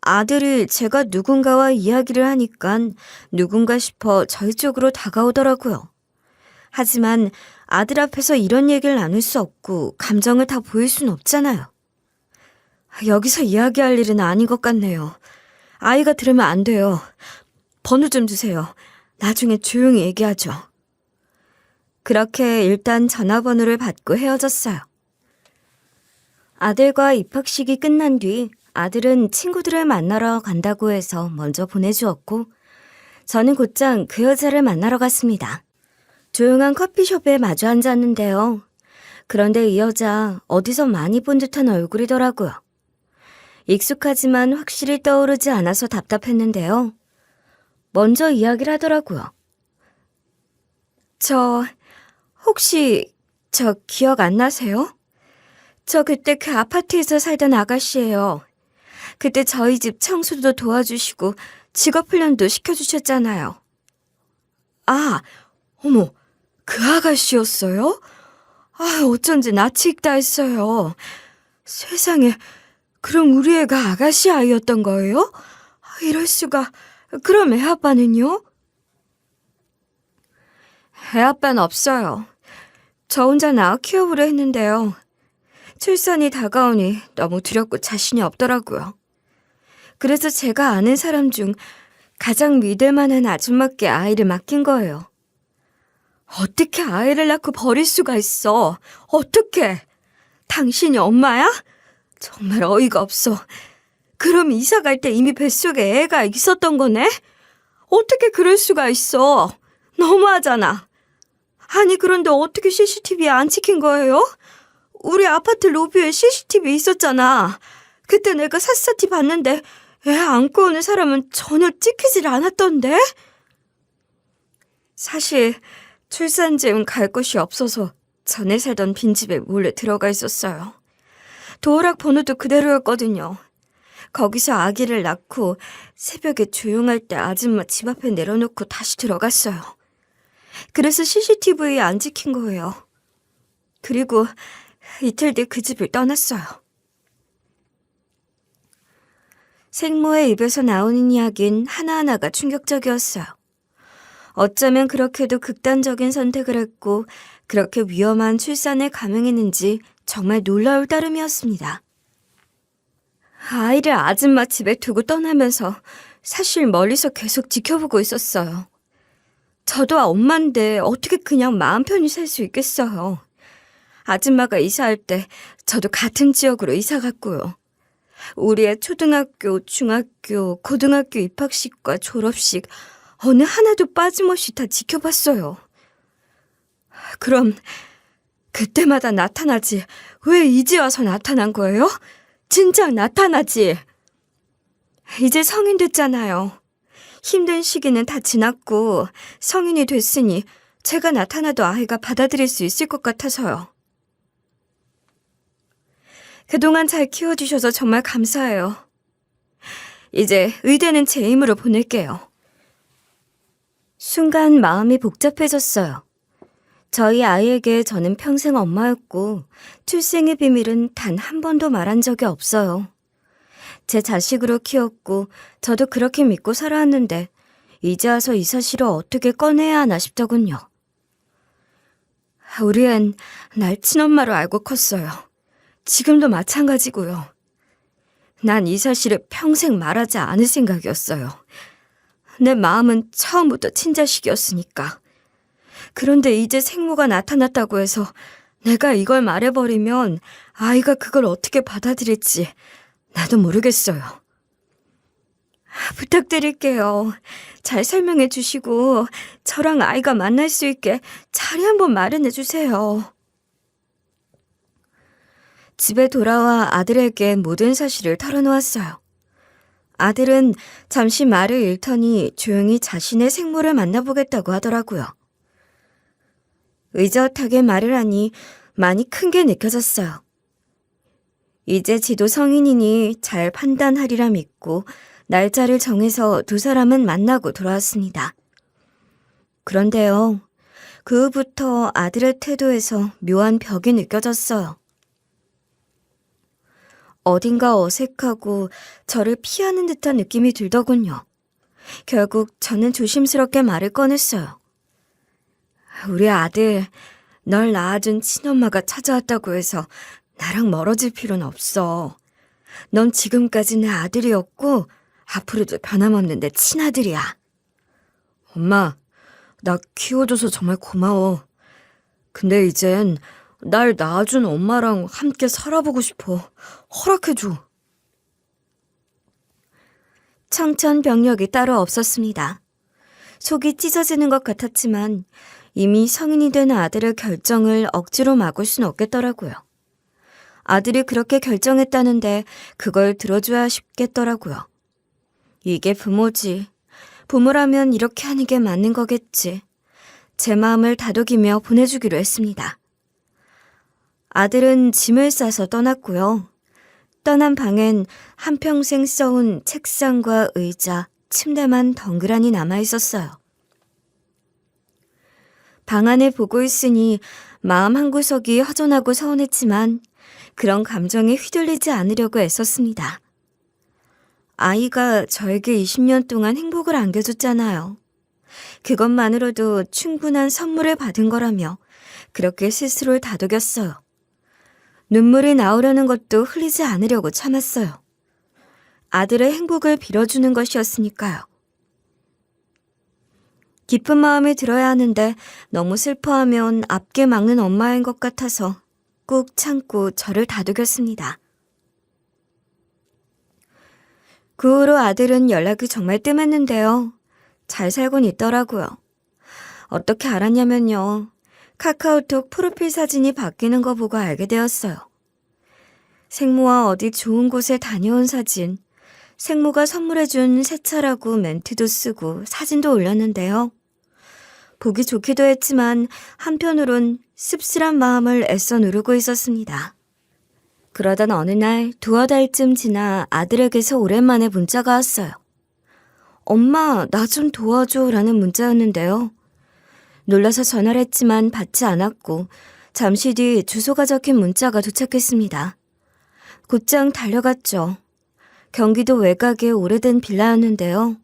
아들이 제가 누군가와 이야기를 하니까 누군가 싶어 저희 쪽으로 다가오더라고요. 하지만 아들 앞에서 이런 얘기를 나눌 수 없고 감정을 다 보일 순 없잖아요. 여기서 이야기할 일은 아닌 것 같네요. 아이가 들으면 안 돼요. 번호 좀 주세요. 나중에 조용히 얘기하죠. 그렇게 일단 전화번호를 받고 헤어졌어요. 아들과 입학식이 끝난 뒤 아들은 친구들을 만나러 간다고 해서 먼저 보내주었고 저는 곧장 그 여자를 만나러 갔습니다. 조용한 커피숍에 마주 앉았는데요. 그런데 이 여자 어디서 많이 본 듯한 얼굴이더라고요. 익숙하지만 확실히 떠오르지 않아서 답답했는데요. 먼저 이야기를 하더라고요. 혹시 저 기억 안 나세요? 저 그때 그 아파트에서 살던 아가씨예요. 그때 저희 집 청소도 도와주시고 직업훈련도 시켜주셨잖아요. 아, 어머, 그 아가씨였어요? 아, 어쩐지 낯이 익다 했어요. 세상에, 그럼 우리 애가 아가씨 아이였던 거예요? 이럴 수가. 그럼 애 아빠는요? 애 아빠는 없어요. 저 혼자 낳아 키워보려 했는데요. 출산이 다가오니 너무 두렵고 자신이 없더라고요. 그래서 제가 아는 사람 중 가장 믿을 만한 아줌마께 아이를 맡긴 거예요. 어떻게 아이를 낳고 버릴 수가 있어? 어떻게? 당신이 엄마야? 정말 어이가 없어. 그럼 이사 갈 때 이미 뱃속에 애가 있었던 거네? 어떻게 그럴 수가 있어? 너무하잖아. 아니 그런데 어떻게 CCTV에 안 찍힌 거예요? 우리 아파트 로비에 CCTV 있었잖아. 그때 내가 샅샅이 봤는데 애 안고 오는 사람은 전혀 찍히질 않았던데? 사실 출산증 갈 곳이 없어서 전에 살던 빈집에 몰래 들어가 있었어요. 도어락 번호도 그대로였거든요. 거기서 아기를 낳고 새벽에 조용할 때 아줌마 집 앞에 내려놓고 다시 들어갔어요. 그래서 CCTV에 안 찍힌 거예요. 그리고 이틀 뒤 그 집을 떠났어요. 생모의 입에서 나오는 이야기는 하나하나가 충격적이었어요. 어쩌면 그렇게도 극단적인 선택을 했고 그렇게 위험한 출산을 감행했는지 정말 놀라울 따름이었습니다. 아이를 아줌마 집에 두고 떠나면서 사실 멀리서 계속 지켜보고 있었어요. 저도 엄마인데 어떻게 그냥 마음 편히 살 수 있겠어요. 아줌마가 이사할 때 저도 같은 지역으로 이사 갔고요. 우리의 초등학교, 중학교, 고등학교 입학식과 졸업식 어느 하나도 빠짐없이 다 지켜봤어요. 그럼 그때마다 나타나지 왜 이제 와서 나타난 거예요? 진작 나타나지. 이제 성인 됐잖아요. 힘든 시기는 다 지났고 성인이 됐으니 제가 나타나도 아이가 받아들일 수 있을 것 같아서요. 그동안 잘 키워주셔서 정말 감사해요. 이제 의대는 제 힘으로 보낼게요. 순간 마음이 복잡해졌어요. 저희 아이에게 저는 평생 엄마였고 출생의 비밀은 단 한 번도 말한 적이 없어요. 제 자식으로 키웠고 저도 그렇게 믿고 살아왔는데 이제 와서 이 사실을 어떻게 꺼내야 하나 싶더군요. 우리 앤 날 친엄마로 알고 컸어요. 지금도 마찬가지고요. 난 이 사실을 평생 말하지 않을 생각이었어요. 내 마음은 처음부터 친자식이었으니까. 그런데 이제 생모가 나타났다고 해서 내가 이걸 말해버리면 아이가 그걸 어떻게 받아들일지 나도 모르겠어요. 부탁드릴게요. 잘 설명해 주시고 저랑 아이가 만날 수 있게 자리 한번 마련해 주세요. 집에 돌아와 아들에게 모든 사실을 털어놓았어요. 아들은 잠시 말을 잃더니 조용히 자신의 생모를 만나보겠다고 하더라고요. 의젓하게 말을 하니 많이 큰 게 느껴졌어요. 이제 지도 성인이니 잘 판단하리라 믿고 날짜를 정해서 두 사람은 만나고 돌아왔습니다. 그런데요, 그 후부터 아들의 태도에서 묘한 벽이 느껴졌어요. 어딘가 어색하고 저를 피하는 듯한 느낌이 들더군요. 결국 저는 조심스럽게 말을 꺼냈어요. 우리 아들, 널 낳아준 친엄마가 찾아왔다고 해서 나랑 멀어질 필요는 없어. 넌 지금까지 내 아들이었고 앞으로도 변함없는 내 친아들이야. 엄마, 나 키워줘서 정말 고마워. 근데 이젠 날 낳아준 엄마랑 함께 살아보고 싶어. 허락해줘. 청천벽력이 따로 없었습니다. 속이 찢어지는 것 같았지만 이미 성인이 된 아들의 결정을 억지로 막을 순 없겠더라고요. 아들이 그렇게 결정했다는데 그걸 들어줘야 싶겠더라고요. 이게 부모지. 부모라면 이렇게 하는 게 맞는 거겠지. 제 마음을 다독이며 보내주기로 했습니다. 아들은 짐을 싸서 떠났고요. 떠난 방엔 한평생 써온 책상과 의자, 침대만 덩그러니 남아있었어요. 방 안을 보고 있으니 마음 한구석이 허전하고 서운했지만 그런 감정에 휘둘리지 않으려고 애썼습니다. 아이가 저에게 20년 동안 행복을 안겨줬잖아요. 그것만으로도 충분한 선물을 받은 거라며 그렇게 스스로를 다독였어요. 눈물이 나오려는 것도 흘리지 않으려고 참았어요. 아들의 행복을 빌어주는 것이었으니까요. 기쁜 마음이 들어야 하는데 너무 슬퍼하면 앞게 막는 엄마인 것 같아서 꾹 참고 저를 다독였습니다. 그 후로 아들은 연락이 정말 뜸했는데요. 잘 살곤 있더라고요. 어떻게 알았냐면요. 카카오톡 프로필 사진이 바뀌는 거 보고 알게 되었어요. 생모와 어디 좋은 곳에 다녀온 사진, 생모가 선물해준 새 차라고 멘트도 쓰고 사진도 올렸는데요. 보기 좋기도 했지만 한편으론 씁쓸한 마음을 애써 누르고 있었습니다. 그러던 어느 날 2달쯤 지나 아들에게서 오랜만에 문자가 왔어요. 엄마, 나 좀 도와줘 라는 문자였는데요. 놀라서 전화를 했지만 받지 않았고 잠시 뒤 주소가 적힌 문자가 도착했습니다. 곧장 달려갔죠. 경기도 외곽의 오래된 빌라였는데요.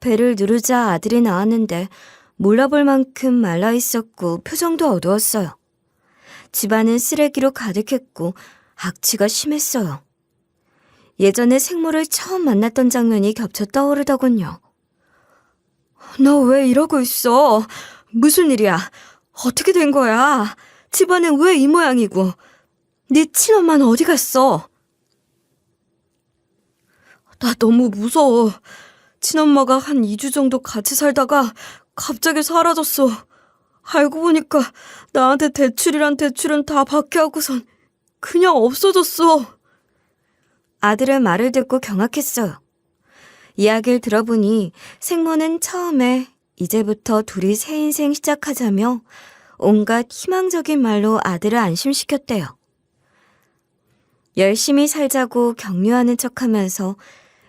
배를 누르자 아들이 나왔는데 몰라볼 만큼 말라있었고 표정도 어두웠어요. 집안은 쓰레기로 가득했고 악취가 심했어요. 예전에 생모를 처음 만났던 장면이 겹쳐 떠오르더군요. 너 왜 이러고 있어? 무슨 일이야? 어떻게 된 거야? 집안은 왜 이 모양이고? 네 친엄마는 어디 갔어? 나 너무 무서워. 친엄마가 한 2주 정도 같이 살다가 갑자기 사라졌어. 알고 보니까 나한테 대출이란 대출은 다 받게 하고선 그냥 없어졌어. 아들의 말을 듣고 경악했어요. 이야기를 들어보니 생모는 처음에 이제부터 둘이 새 인생 시작하자며 온갖 희망적인 말로 아들을 안심시켰대요. 열심히 살자고 격려하는 척하면서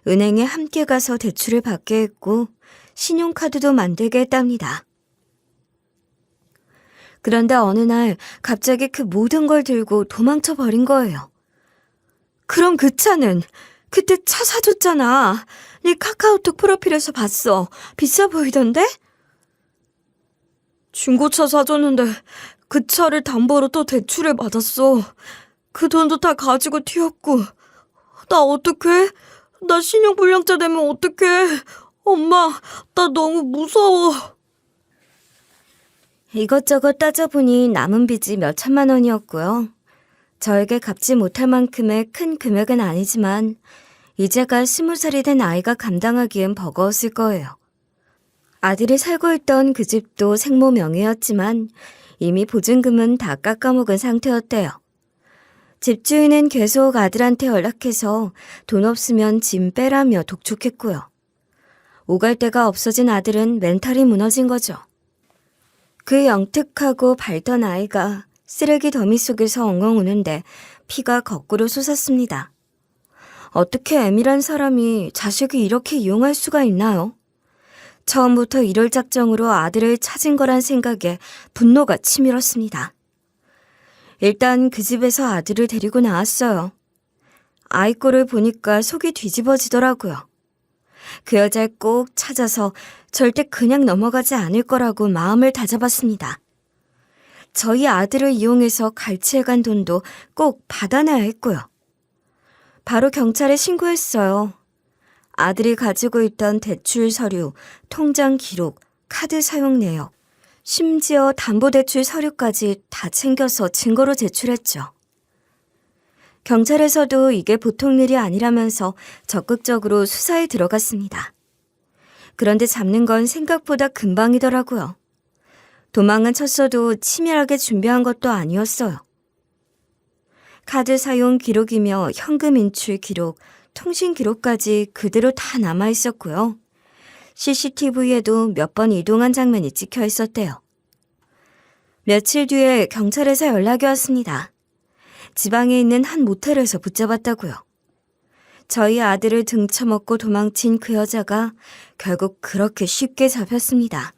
은행에 함께 가서 대출을 받게 했고 신용카드도 만들게 했답니다. 그런데 어느 날 갑자기 그 모든 걸 들고 도망쳐 버린 거예요. 그럼 그 차는 그때 차 사줬잖아. 네 카카오톡 프로필에서 봤어. 비싸 보이던데? 중고차 사줬는데 그 차를 담보로 또 대출을 받았어. 그 돈도 다 가지고 튀었고. 나 어떡해? 나 신용불량자 되면 어떡해? 엄마, 나 너무 무서워. 이것저것 따져보니 남은 빚이 몇 천만 원이었고요. 저에게 갚지 못할 만큼의 큰 금액은 아니지만 이제가 20살이 된 아이가 감당하기엔 버거웠을 거예요. 아들이 살고 있던 그 집도 생모 명의였지만 이미 보증금은 다 깎아먹은 상태였대요. 집주인은 계속 아들한테 연락해서 돈 없으면 짐 빼라며 독촉했고요. 오갈 데가 없어진 아들은 멘탈이 무너진 거죠. 그 영특하고 밝던 아이가 쓰레기 더미 속에서 엉엉 우는데 피가 거꾸로 솟았습니다. 어떻게 애밀한 사람이 자식을 이렇게 이용할 수가 있나요? 처음부터 이럴 작정으로 아들을 찾은 거란 생각에 분노가 치밀었습니다. 일단 그 집에서 아들을 데리고 나왔어요. 아이 꼴을 보니까 속이 뒤집어지더라고요. 그 여자를 꼭 찾아서 절대 그냥 넘어가지 않을 거라고 마음을 다잡았습니다. 저희 아들을 이용해서 갈취해간 돈도 꼭 받아내야 했고요. 바로 경찰에 신고했어요. 아들이 가지고 있던 대출 서류, 통장 기록, 카드 사용 내역, 심지어 담보대출 서류까지 다 챙겨서 증거로 제출했죠. 경찰에서도 이게 보통 일이 아니라면서 적극적으로 수사에 들어갔습니다. 그런데 잡는 건 생각보다 금방이더라고요. 도망은 쳤어도 치밀하게 준비한 것도 아니었어요. 카드 사용 기록이며 현금 인출 기록, 통신 기록까지 그대로 다 남아 있었고요. CCTV에도 몇 번 이동한 장면이 찍혀 있었대요. 며칠 뒤에 경찰에서 연락이 왔습니다. 지방에 있는 한 모텔에서 붙잡았다고요. 저희 아들을 등쳐먹고 도망친 그 여자가 결국 그렇게 쉽게 잡혔습니다.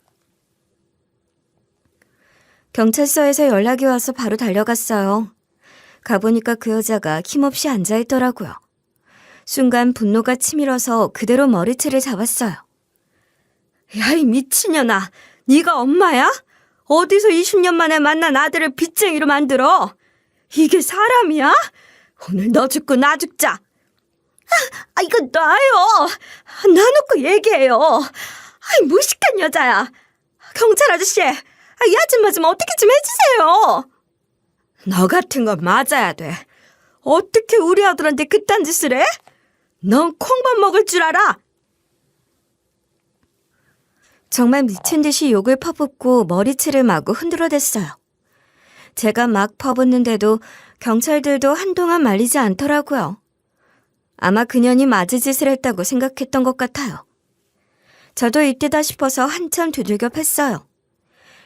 경찰서에서 연락이 와서 바로 달려갔어요. 가보니까 그 여자가 힘없이 앉아있더라고요. 순간 분노가 치밀어서 그대로 머리채를 잡았어요. 야, 이 미친년아! 네가 엄마야? 어디서 20년 만에 만난 아들을 빚쟁이로 만들어? 이게 사람이야? 오늘 너 죽고 나 죽자. 이거 놔요. 놔놓고 얘기해요. 무식한 여자야. 경찰 아저씨, 이 아줌마 좀 어떻게 좀 해주세요. 너 같은 건 맞아야 돼. 어떻게 우리 아들한테 그딴 짓을 해? 넌 콩밥 먹을 줄 알아? 정말 미친 듯이 욕을 퍼붓고 머리채를 마구 흔들어댔어요. 제가 막 퍼붓는데도 경찰들도 한동안 말리지 않더라고요. 아마 그년이 맞을 짓을 했다고 생각했던 것 같아요. 저도 이때다 싶어서 한참 두들겨 팼어요.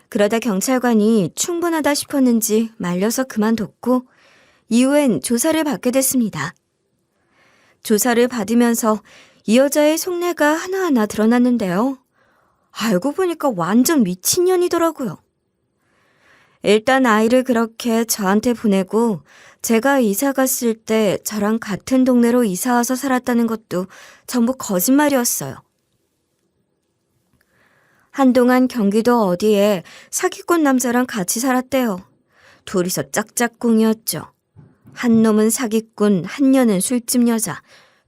그러다 경찰관이 충분하다 싶었는지 말려서 그만뒀고 이후엔 조사를 받게 됐습니다. 조사를 받으면서 이 여자의 속내가 하나하나 드러났는데요. 알고 보니까 완전 미친년이더라고요. 일단 아이를 그렇게 저한테 보내고 제가 이사 갔을 때 저랑 같은 동네로 이사 와서 살았다는 것도 전부 거짓말이었어요. 한동안 경기도 어디에 사기꾼 남자랑 같이 살았대요. 둘이서 짝짝꿍이었죠. 한 놈은 사기꾼, 한 년은 술집 여자.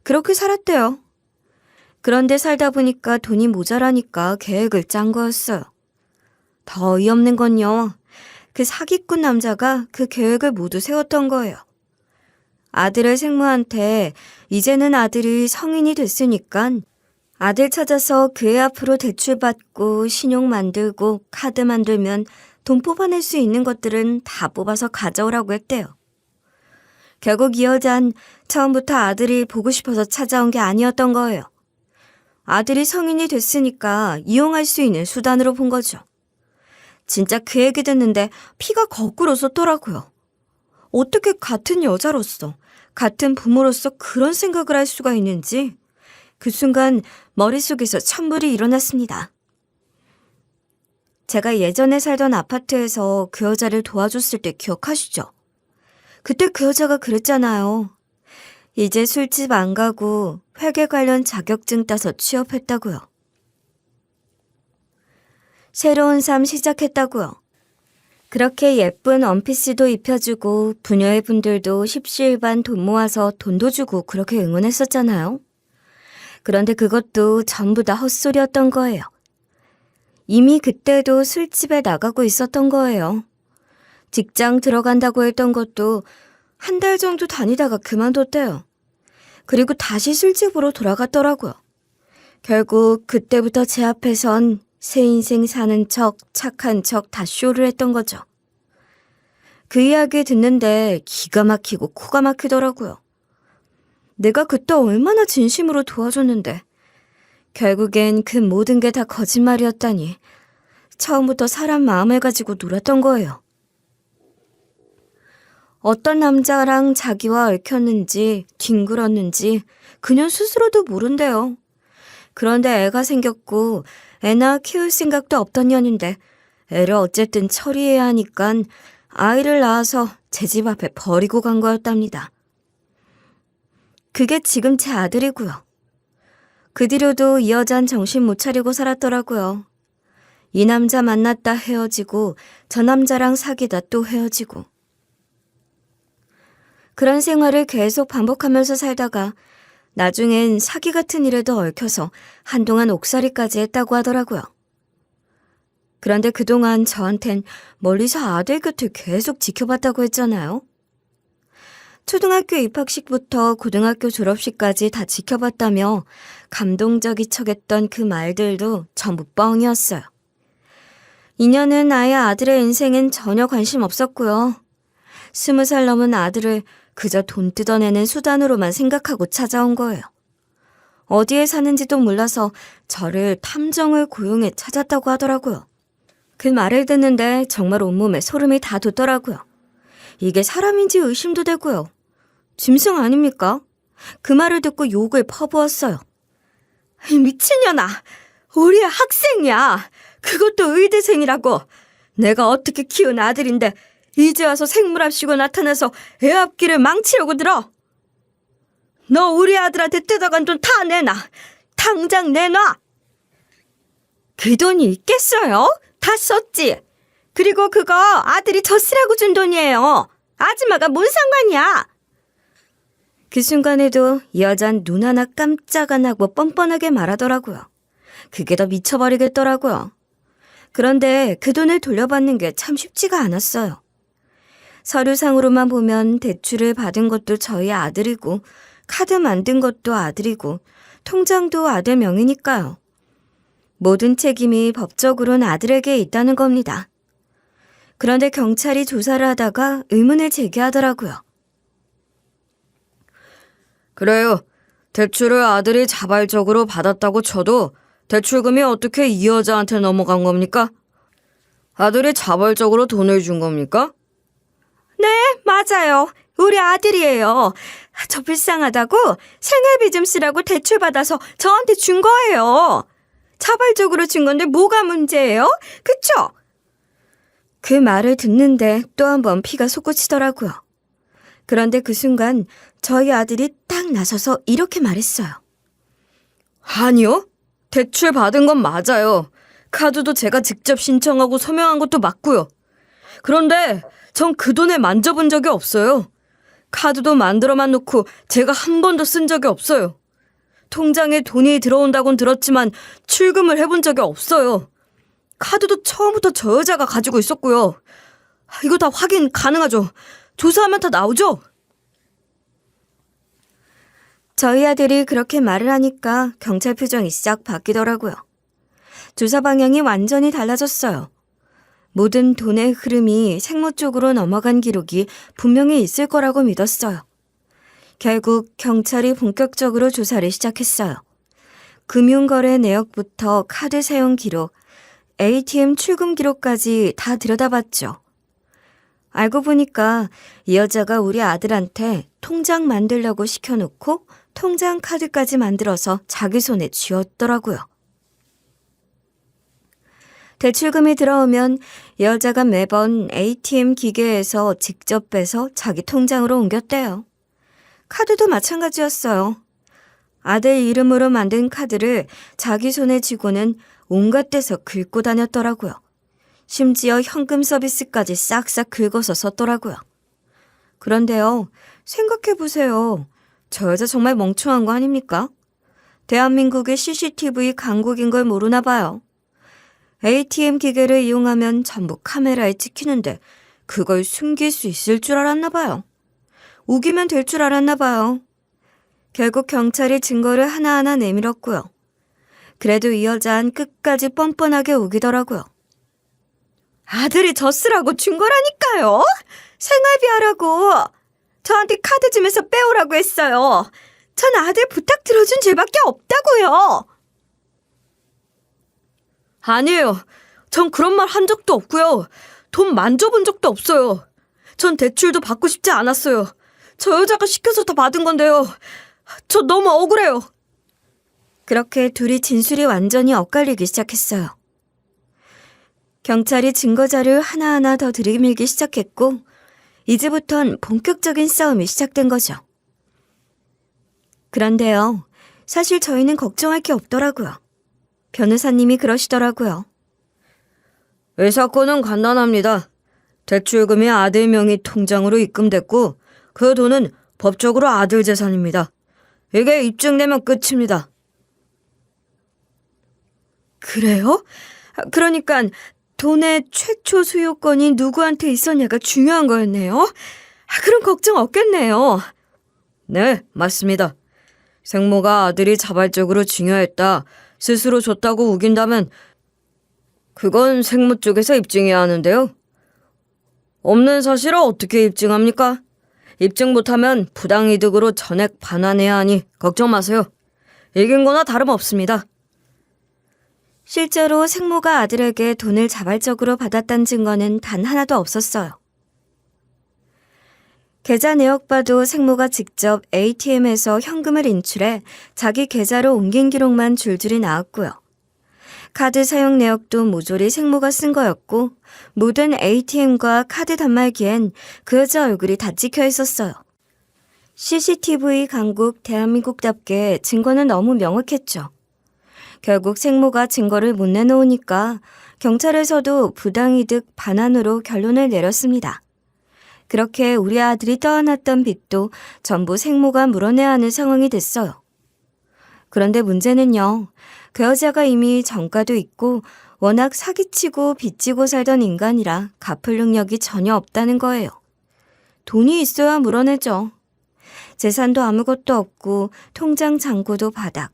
그렇게 살았대요. 그런데 살다 보니까 돈이 모자라니까 계획을 짠 거였어요. 더 어이없는 건요. 그 사기꾼 남자가 그 계획을 모두 세웠던 거예요. 아들을 생모한테 이제는 아들이 성인이 됐으니까 아들 찾아서 그 애 앞으로 대출받고 신용 만들고 카드 만들면 돈 뽑아낼 수 있는 것들은 다 뽑아서 가져오라고 했대요. 결국 이 여잔 처음부터 아들이 보고 싶어서 찾아온 게 아니었던 거예요. 아들이 성인이 됐으니까 이용할 수 있는 수단으로 본 거죠. 진짜 그 얘기 듣는데 피가 거꾸로 솟더라고요. 어떻게 같은 여자로서, 같은 부모로서 그런 생각을 할 수가 있는지 그 순간 머릿속에서 천불이 일어났습니다. 제가 예전에 살던 아파트에서 그 여자를 도와줬을 때 기억하시죠? 그때 그 여자가 그랬잖아요. 이제 술집 안 가고 회계 관련 자격증 따서 취업했다고요. 새로운 삶 시작했다고요. 그렇게 예쁜 원피스도 입혀주고 부녀의 분들도 십시일반 돈 모아서 돈도 주고 그렇게 응원했었잖아요. 그런데 그것도 전부 다 헛소리였던 거예요. 이미 그때도 술집에 나가고 있었던 거예요. 직장 들어간다고 했던 것도 한 달 정도 다니다가 그만뒀대요. 그리고 다시 술집으로 돌아갔더라고요. 결국 그때부터 제 앞에선 새 인생 사는 척, 착한 척 다 쇼를 했던 거죠. 그 이야기 듣는데 기가 막히고 코가 막히더라고요. 내가 그때 얼마나 진심으로 도와줬는데 결국엔 그 모든 게 다 거짓말이었다니 처음부터 사람 마음을 가지고 놀았던 거예요. 어떤 남자랑 자기와 얽혔는지 뒹굴었는지 그녀 스스로도 모른대요. 그런데 애가 생겼고 애나 키울 생각도 없던 년인데 애를 어쨌든 처리해야 하니까 아이를 낳아서 제 집 앞에 버리고 간 거였답니다. 그게 지금 제 아들이고요. 그 뒤로도 이 여잔 정신 못 차리고 살았더라고요. 이 남자 만났다 헤어지고 저 남자랑 사귀다 또 헤어지고. 그런 생활을 계속 반복하면서 살다가 나중엔 사기 같은 일에도 얽혀서 한동안 옥살이까지 했다고 하더라고요. 그런데 그동안 저한텐 멀리서 아들 곁을 계속 지켜봤다고 했잖아요. 초등학교 입학식부터 고등학교 졸업식까지 다 지켜봤다며 감동적이 척했던 그 말들도 전부 뻥이었어요. 이년은 아예 아들의 인생엔 전혀 관심 없었고요. 20살 넘은 아들을 그저 돈 뜯어내는 수단으로만 생각하고 찾아온 거예요. 어디에 사는지도 몰라서 저를 탐정을 고용해 찾았다고 하더라고요. 그 말을 듣는데 정말 온몸에 소름이 다 돋더라고요. 이게 사람인지 의심도 되고요. 짐승 아닙니까? 그 말을 듣고 욕을 퍼부었어요. 미친년아! 우리 학생이야! 그것도 의대생이라고! 내가 어떻게 키운 아들인데 이제 와서 생물합시고 나타나서 애 앞길을 망치려고 들어! 너 우리 아들한테 뜯어간 돈 다 내놔! 당장 내놔! 그 돈이 있겠어요? 다 썼지? 그리고 그거 아들이 저 쓰라고 준 돈이에요. 아줌마가 뭔 상관이야? 그 순간에도 이 여잔 눈 하나 깜짝 안 하고 뻔뻔하게 말하더라고요. 그게 더 미쳐버리겠더라고요. 그런데 그 돈을 돌려받는 게 참 쉽지가 않았어요. 서류상으로만 보면 대출을 받은 것도 저희 아들이고 카드 만든 것도 아들이고 통장도 아들 명의니까요. 모든 책임이 법적으로는 아들에게 있다는 겁니다. 그런데 경찰이 조사를 하다가 의문을 제기하더라고요. 그래요. 대출을 아들이 자발적으로 받았다고 쳐도 대출금이 어떻게 이 여자한테 넘어간 겁니까? 아들이 자발적으로 돈을 준 겁니까? 네, 맞아요. 우리 아들이에요. 저 불쌍하다고 생활비 좀 쓰라고 대출받아서 저한테 준 거예요. 자발적으로 준 건데 뭐가 문제예요? 그쵸? 그 말을 듣는데 또 한 번 피가 솟구치더라고요. 그런데 그 순간 저희 아들이 딱 나서서 이렇게 말했어요. 아니요. 대출 받은 건 맞아요. 카드도 제가 직접 신청하고 서명한 것도 맞고요. 그런데 전 그 돈을 만져본 적이 없어요. 카드도 만들어만 놓고 제가 한 번도 쓴 적이 없어요. 통장에 돈이 들어온다곤 들었지만 출금을 해본 적이 없어요. 카드도 처음부터 저 여자가 가지고 있었고요. 이거 다 확인 가능하죠? 조사하면 다 나오죠? 저희 아들이 그렇게 말을 하니까 경찰 표정이 싹 바뀌더라고요. 조사 방향이 완전히 달라졌어요. 모든 돈의 흐름이 생모 쪽으로 넘어간 기록이 분명히 있을 거라고 믿었어요. 결국 경찰이 본격적으로 조사를 시작했어요. 금융거래 내역부터 카드 사용 기록, ATM 출금 기록까지 다 들여다봤죠. 알고 보니까 이 여자가 우리 아들한테 통장 만들려고 시켜놓고 통장 카드까지 만들어서 자기 손에 쥐었더라고요. 대출금이 들어오면 이 여자가 매번 ATM 기계에서 직접 빼서 자기 통장으로 옮겼대요. 카드도 마찬가지였어요. 아들 이름으로 만든 카드를 자기 손에 쥐고는 온갖 데서 긁고 다녔더라고요. 심지어 현금 서비스까지 싹싹 긁어서 썼더라고요. 그런데요, 생각해보세요. 저 여자 정말 멍청한 거 아닙니까? 대한민국의 CCTV 강국인 걸 모르나 봐요. ATM 기계를 이용하면 전부 카메라에 찍히는데 그걸 숨길 수 있을 줄 알았나 봐요. 우기면 될 줄 알았나 봐요. 결국 경찰이 증거를 하나하나 내밀었고요. 그래도 이 여자는 끝까지 뻔뻔하게 우기더라고요. 아들이 젖쓰라고 준 거라니까요. 생활비 하라고. 저한테 카드 주면서 빼오라고 했어요. 전 아들 부탁 들어준 죄밖에 없다고요. 아니에요. 전 그런 말 한 적도 없고요. 돈 만져본 적도 없어요. 전 대출도 받고 싶지 않았어요. 저 여자가 시켜서 다 받은 건데요. 저 너무 억울해요. 그렇게 둘이 진술이 완전히 엇갈리기 시작했어요. 경찰이 증거자료를 하나하나 더 들이밀기 시작했고 이제부턴 본격적인 싸움이 시작된 거죠. 그런데요, 사실 저희는 걱정할 게 없더라고요. 변호사님이 그러시더라고요. 이 사건은 간단합니다. 대출금이 아들 명의 통장으로 입금됐고 그 돈은 법적으로 아들 재산입니다. 이게 입증되면 끝입니다. 그래요? 그러니까 돈의 최초 소유권이 누구한테 있었냐가 중요한 거였네요. 그럼 걱정 없겠네요. 네, 맞습니다. 생모가 아들이 자발적으로 증여했다, 스스로 줬다고 우긴다면 그건 생모 쪽에서 입증해야 하는데요. 없는 사실을 어떻게 입증합니까? 입증 못하면 부당이득으로 전액 반환해야 하니 걱정 마세요. 이긴 거나 다름없습니다. 실제로 생모가 아들에게 돈을 자발적으로 받았다는 증거는 단 하나도 없었어요. 계좌 내역 봐도 생모가 직접 ATM에서 현금을 인출해 자기 계좌로 옮긴 기록만 줄줄이 나왔고요. 카드 사용 내역도 모조리 생모가 쓴 거였고 모든 ATM과 카드 단말기엔 그 여자 얼굴이 다 찍혀 있었어요. CCTV 강국 대한민국답게 증거는 너무 명확했죠. 결국 생모가 증거를 못 내놓으니까 경찰에서도 부당이득 반환으로 결론을 내렸습니다. 그렇게 우리 아들이 떠안았던 빚도 전부 생모가 물어내야 하는 상황이 됐어요. 그런데 문제는요, 그 여자가 이미 전과도 있고 워낙 사기치고 빚지고 살던 인간이라 갚을 능력이 전혀 없다는 거예요. 돈이 있어야 물어내죠. 재산도 아무것도 없고 통장 잔고도 바닥.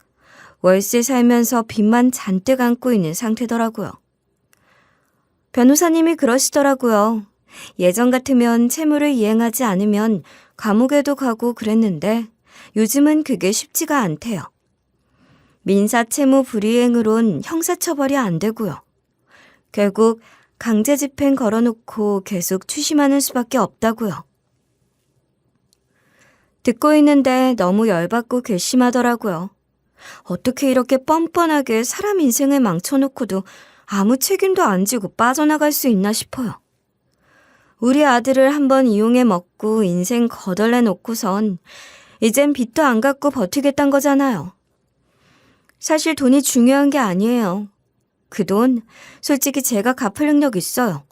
월세 살면서 빚만 잔뜩 안고 있는 상태더라고요. 변호사님이 그러시더라고요. 예전 같으면 채무를 이행하지 않으면 감옥에도 가고 그랬는데 요즘은 그게 쉽지가 않대요. 민사채무 불이행으론 형사처벌이 안 되고요. 결국 강제집행 걸어놓고 계속 추심하는 수밖에 없다고요. 듣고 있는데 너무 열받고 괘씸하더라고요. 어떻게 이렇게 뻔뻔하게 사람 인생을 망쳐놓고도 아무 책임도 안 지고 빠져나갈 수 있나 싶어요. 우리 아들을 한번 이용해 먹고 인생 거덜내 놓고선 이젠 빚도 안 갚고 버티겠단 거잖아요. 사실 돈이 중요한 게 아니에요. 그 돈 솔직히 제가 갚을 능력 있어요.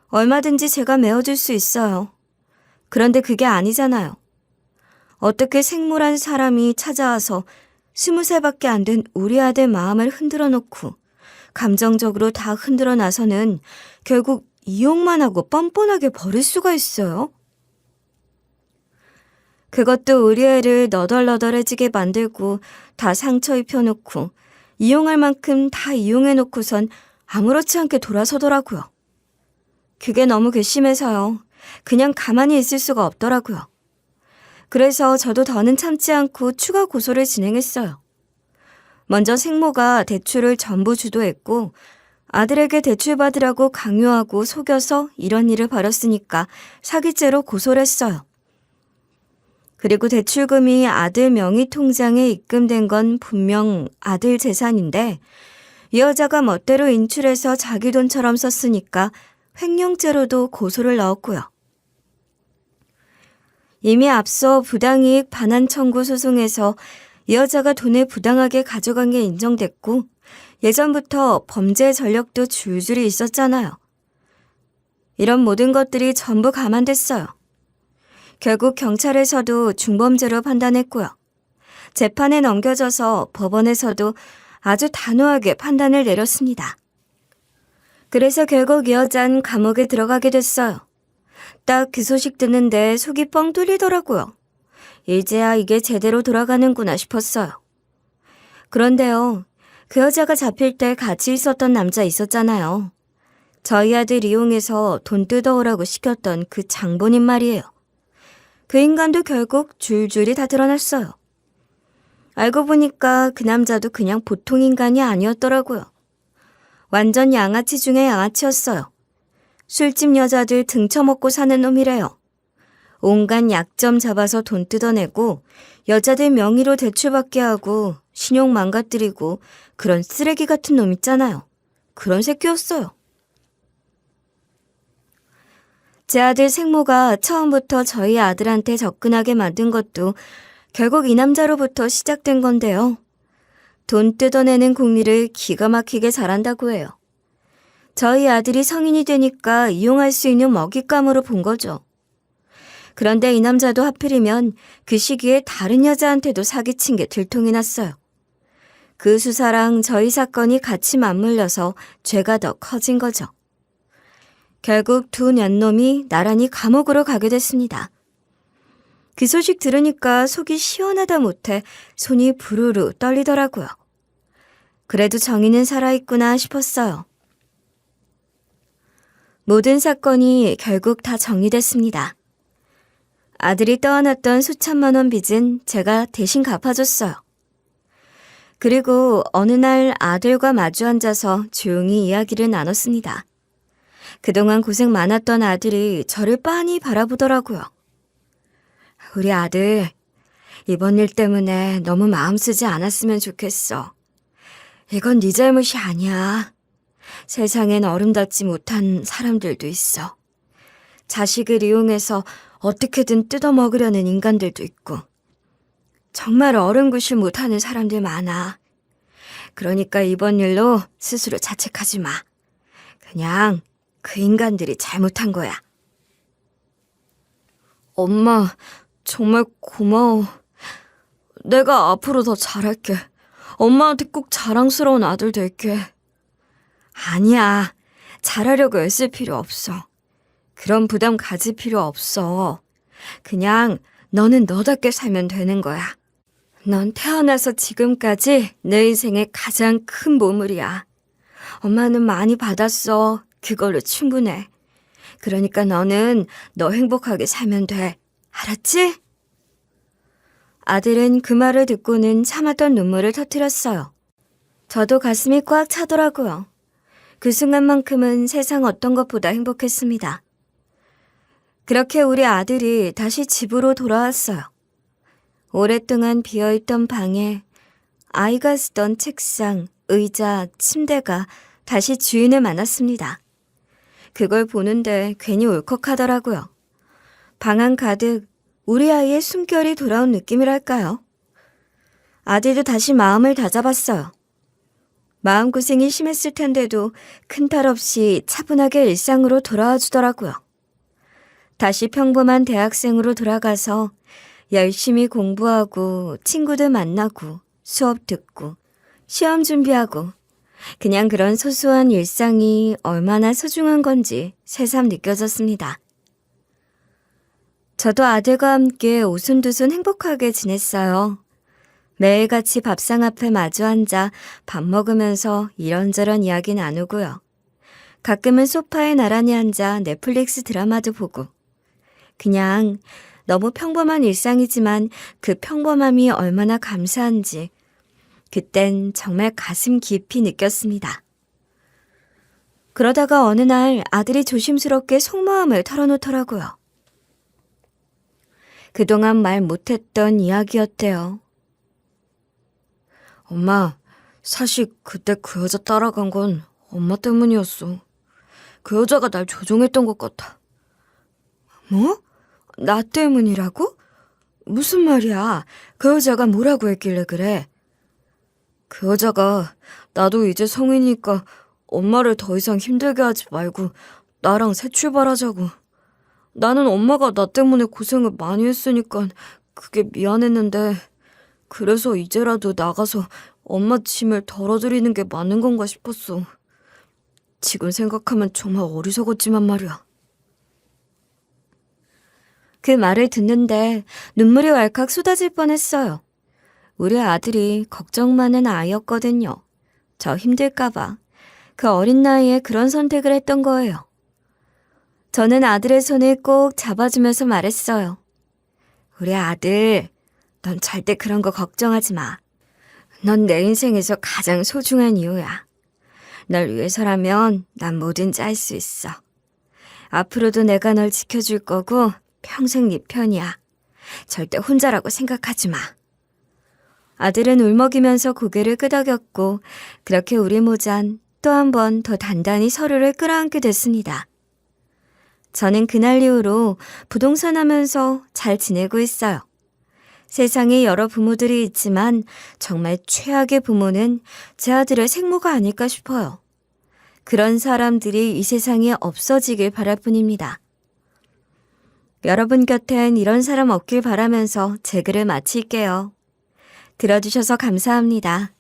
얼마든지 제가 메워줄 수 있어요. 그런데 그게 아니잖아요. 어떻게 생모란 사람이 찾아와서 20살밖에 안 된 우리 아들 마음을 흔들어 놓고 감정적으로 다 흔들어 나서는 결국 이용만 하고 뻔뻔하게 버릴 수가 있어요? 그것도 우리 애를 너덜너덜해지게 만들고 다 상처 입혀놓고 이용할 만큼 다 이용해놓고선 아무렇지 않게 돌아서더라고요. 그게 너무 괘씸해서요. 그냥 가만히 있을 수가 없더라고요. 그래서 저도 더는 참지 않고 추가 고소를 진행했어요. 먼저 생모가 대출을 전부 주도했고 아들에게 대출 받으라고 강요하고 속여서 이런 일을 벌였으니까 사기죄로 고소를 했어요. 그리고 대출금이 아들 명의 통장에 입금된 건 분명 아들 재산인데 이 여자가 멋대로 인출해서 자기 돈처럼 썼으니까 횡령죄로도 고소를 넣었고요. 이미 앞서 부당이익 반환 청구 소송에서 이 여자가 돈을 부당하게 가져간 게 인정됐고 예전부터 범죄 전력도 줄줄이 있었잖아요. 이런 모든 것들이 전부 감안됐어요. 결국 경찰에서도 중범죄로 판단했고요. 재판에 넘겨져서 법원에서도 아주 단호하게 판단을 내렸습니다. 그래서 결국 이 여자는 감옥에 들어가게 됐어요. 딱 그 소식 듣는데 속이 뻥 뚫리더라고요. 이제야 이게 제대로 돌아가는구나 싶었어요. 그런데요, 그 여자가 잡힐 때 같이 있었던 남자 있었잖아요. 저희 아들 이용해서 돈 뜯어오라고 시켰던 그 장본인 말이에요. 그 인간도 결국 줄줄이 다 드러났어요. 알고 보니까 그 남자도 그냥 보통 인간이 아니었더라고요. 완전 양아치 중에 양아치였어요. 술집 여자들 등쳐먹고 사는 놈이래요. 온갖 약점 잡아서 돈 뜯어내고 여자들 명의로 대출받게 하고 신용 망가뜨리고 그런 쓰레기 같은 놈 있잖아요. 그런 새끼였어요. 제 아들 생모가 처음부터 저희 아들한테 접근하게 만든 것도 결국 이 남자로부터 시작된 건데요. 돈 뜯어내는 공리를 기가 막히게 잘한다고 해요. 저희 아들이 성인이 되니까 이용할 수 있는 먹잇감으로 본 거죠. 그런데 이 남자도 하필이면 그 시기에 다른 여자한테도 사기친 게 들통이 났어요. 그 수사랑 저희 사건이 같이 맞물려서 죄가 더 커진 거죠. 결국 두 년놈이 나란히 감옥으로 가게 됐습니다. 그 소식 들으니까 속이 시원하다 못해 손이 부르르 떨리더라고요. 그래도 정의는 살아있구나 싶었어요. 모든 사건이 결국 다 정리됐습니다. 아들이 떠안았던 수천만 원 빚은 제가 대신 갚아줬어요. 그리고 어느 날 아들과 마주 앉아서 조용히 이야기를 나눴습니다. 그동안 고생 많았던 아들이 저를 빤히 바라보더라고요. 우리 아들, 이번 일 때문에 너무 마음 쓰지 않았으면 좋겠어. 이건 네 잘못이 아니야. 세상엔 어른답지 못한 사람들도 있어. 자식을 이용해서 어떻게든 뜯어먹으려는 인간들도 있고. 정말 어른구실 못하는 사람들 많아. 그러니까 이번 일로 스스로 자책하지 마. 그냥 그 인간들이 잘못한 거야. 엄마, 정말 고마워. 내가 앞으로 더 잘할게. 엄마한테 꼭 자랑스러운 아들 될게. 아니야. 잘하려고 애쓸 필요 없어. 그런 부담 가질 필요 없어. 그냥 너는 너답게 살면 되는 거야. 넌 태어나서 지금까지 내 인생의 가장 큰 보물이야. 엄마는 많이 받았어. 그걸로 충분해. 그러니까 너는 너 행복하게 살면 돼. 알았지? 아들은 그 말을 듣고는 참았던 눈물을 터뜨렸어요. 저도 가슴이 꽉 차더라고요. 그 순간만큼은 세상 어떤 것보다 행복했습니다. 그렇게 우리 아들이 다시 집으로 돌아왔어요. 오랫동안 비어있던 방에 아이가 쓰던 책상, 의자, 침대가 다시 주인을 만났습니다. 그걸 보는데 괜히 울컥하더라고요. 방 안 가득 우리 아이의 숨결이 돌아온 느낌이랄까요? 아들도 다시 마음을 다잡았어요. 마음고생이 심했을 텐데도 큰 탈 없이 차분하게 일상으로 돌아와 주더라고요. 다시 평범한 대학생으로 돌아가서 열심히 공부하고 친구들 만나고 수업 듣고 시험 준비하고 그냥 그런 소소한 일상이 얼마나 소중한 건지 새삼 느껴졌습니다. 저도 아들과 함께 오순도순 행복하게 지냈어요. 매일같이 밥상 앞에 마주 앉아 밥 먹으면서 이런저런 이야기 나누고요. 가끔은 소파에 나란히 앉아 넷플릭스 드라마도 보고 그냥 너무 평범한 일상이지만 그 평범함이 얼마나 감사한지 그땐 정말 가슴 깊이 느꼈습니다. 그러다가 어느 날 아들이 조심스럽게 속마음을 털어놓더라고요. 그동안 말 못했던 이야기였대요. 엄마, 사실 그때 그 여자 따라간 건 엄마 때문이었어. 그 여자가 날 조종했던 것 같아. 뭐? 나 때문이라고? 무슨 말이야? 그 여자가 뭐라고 했길래 그래? 그 여자가 나도 이제 성인이니까 엄마를 더 이상 힘들게 하지 말고 나랑 새 출발하자고. 나는 엄마가 나 때문에 고생을 많이 했으니까 그게 미안했는데 그래서 이제라도 나가서 엄마 짐을 덜어드리는 게 맞는 건가 싶었어. 지금 생각하면 정말 어리석었지만 말이야. 그 말을 듣는데 눈물이 왈칵 쏟아질 뻔했어요. 우리 아들이 걱정 많은 아이였거든요. 저 힘들까봐 그 어린 나이에 그런 선택을 했던 거예요. 저는 아들의 손을 꼭 잡아주면서 말했어요. 우리 아들, 넌 절대 그런 거 걱정하지 마. 넌 내 인생에서 가장 소중한 이유야. 널 위해서라면 난 뭐든지 할 수 있어. 앞으로도 내가 널 지켜줄 거고 평생 네 편이야. 절대 혼자라고 생각하지 마. 아들은 울먹이면서 고개를 끄덕였고 그렇게 우리 모잔 또 한 번 더 단단히 서로를 끌어안게 됐습니다. 저는 그날 이후로 부동산 하면서 잘 지내고 있어요. 세상에 여러 부모들이 있지만 정말 최악의 부모는 제 아들의 생모가 아닐까 싶어요. 그런 사람들이 이 세상에 없어지길 바랄 뿐입니다. 여러분 곁엔 이런 사람 없길 바라면서 제 글을 마칠게요. 들어주셔서 감사합니다.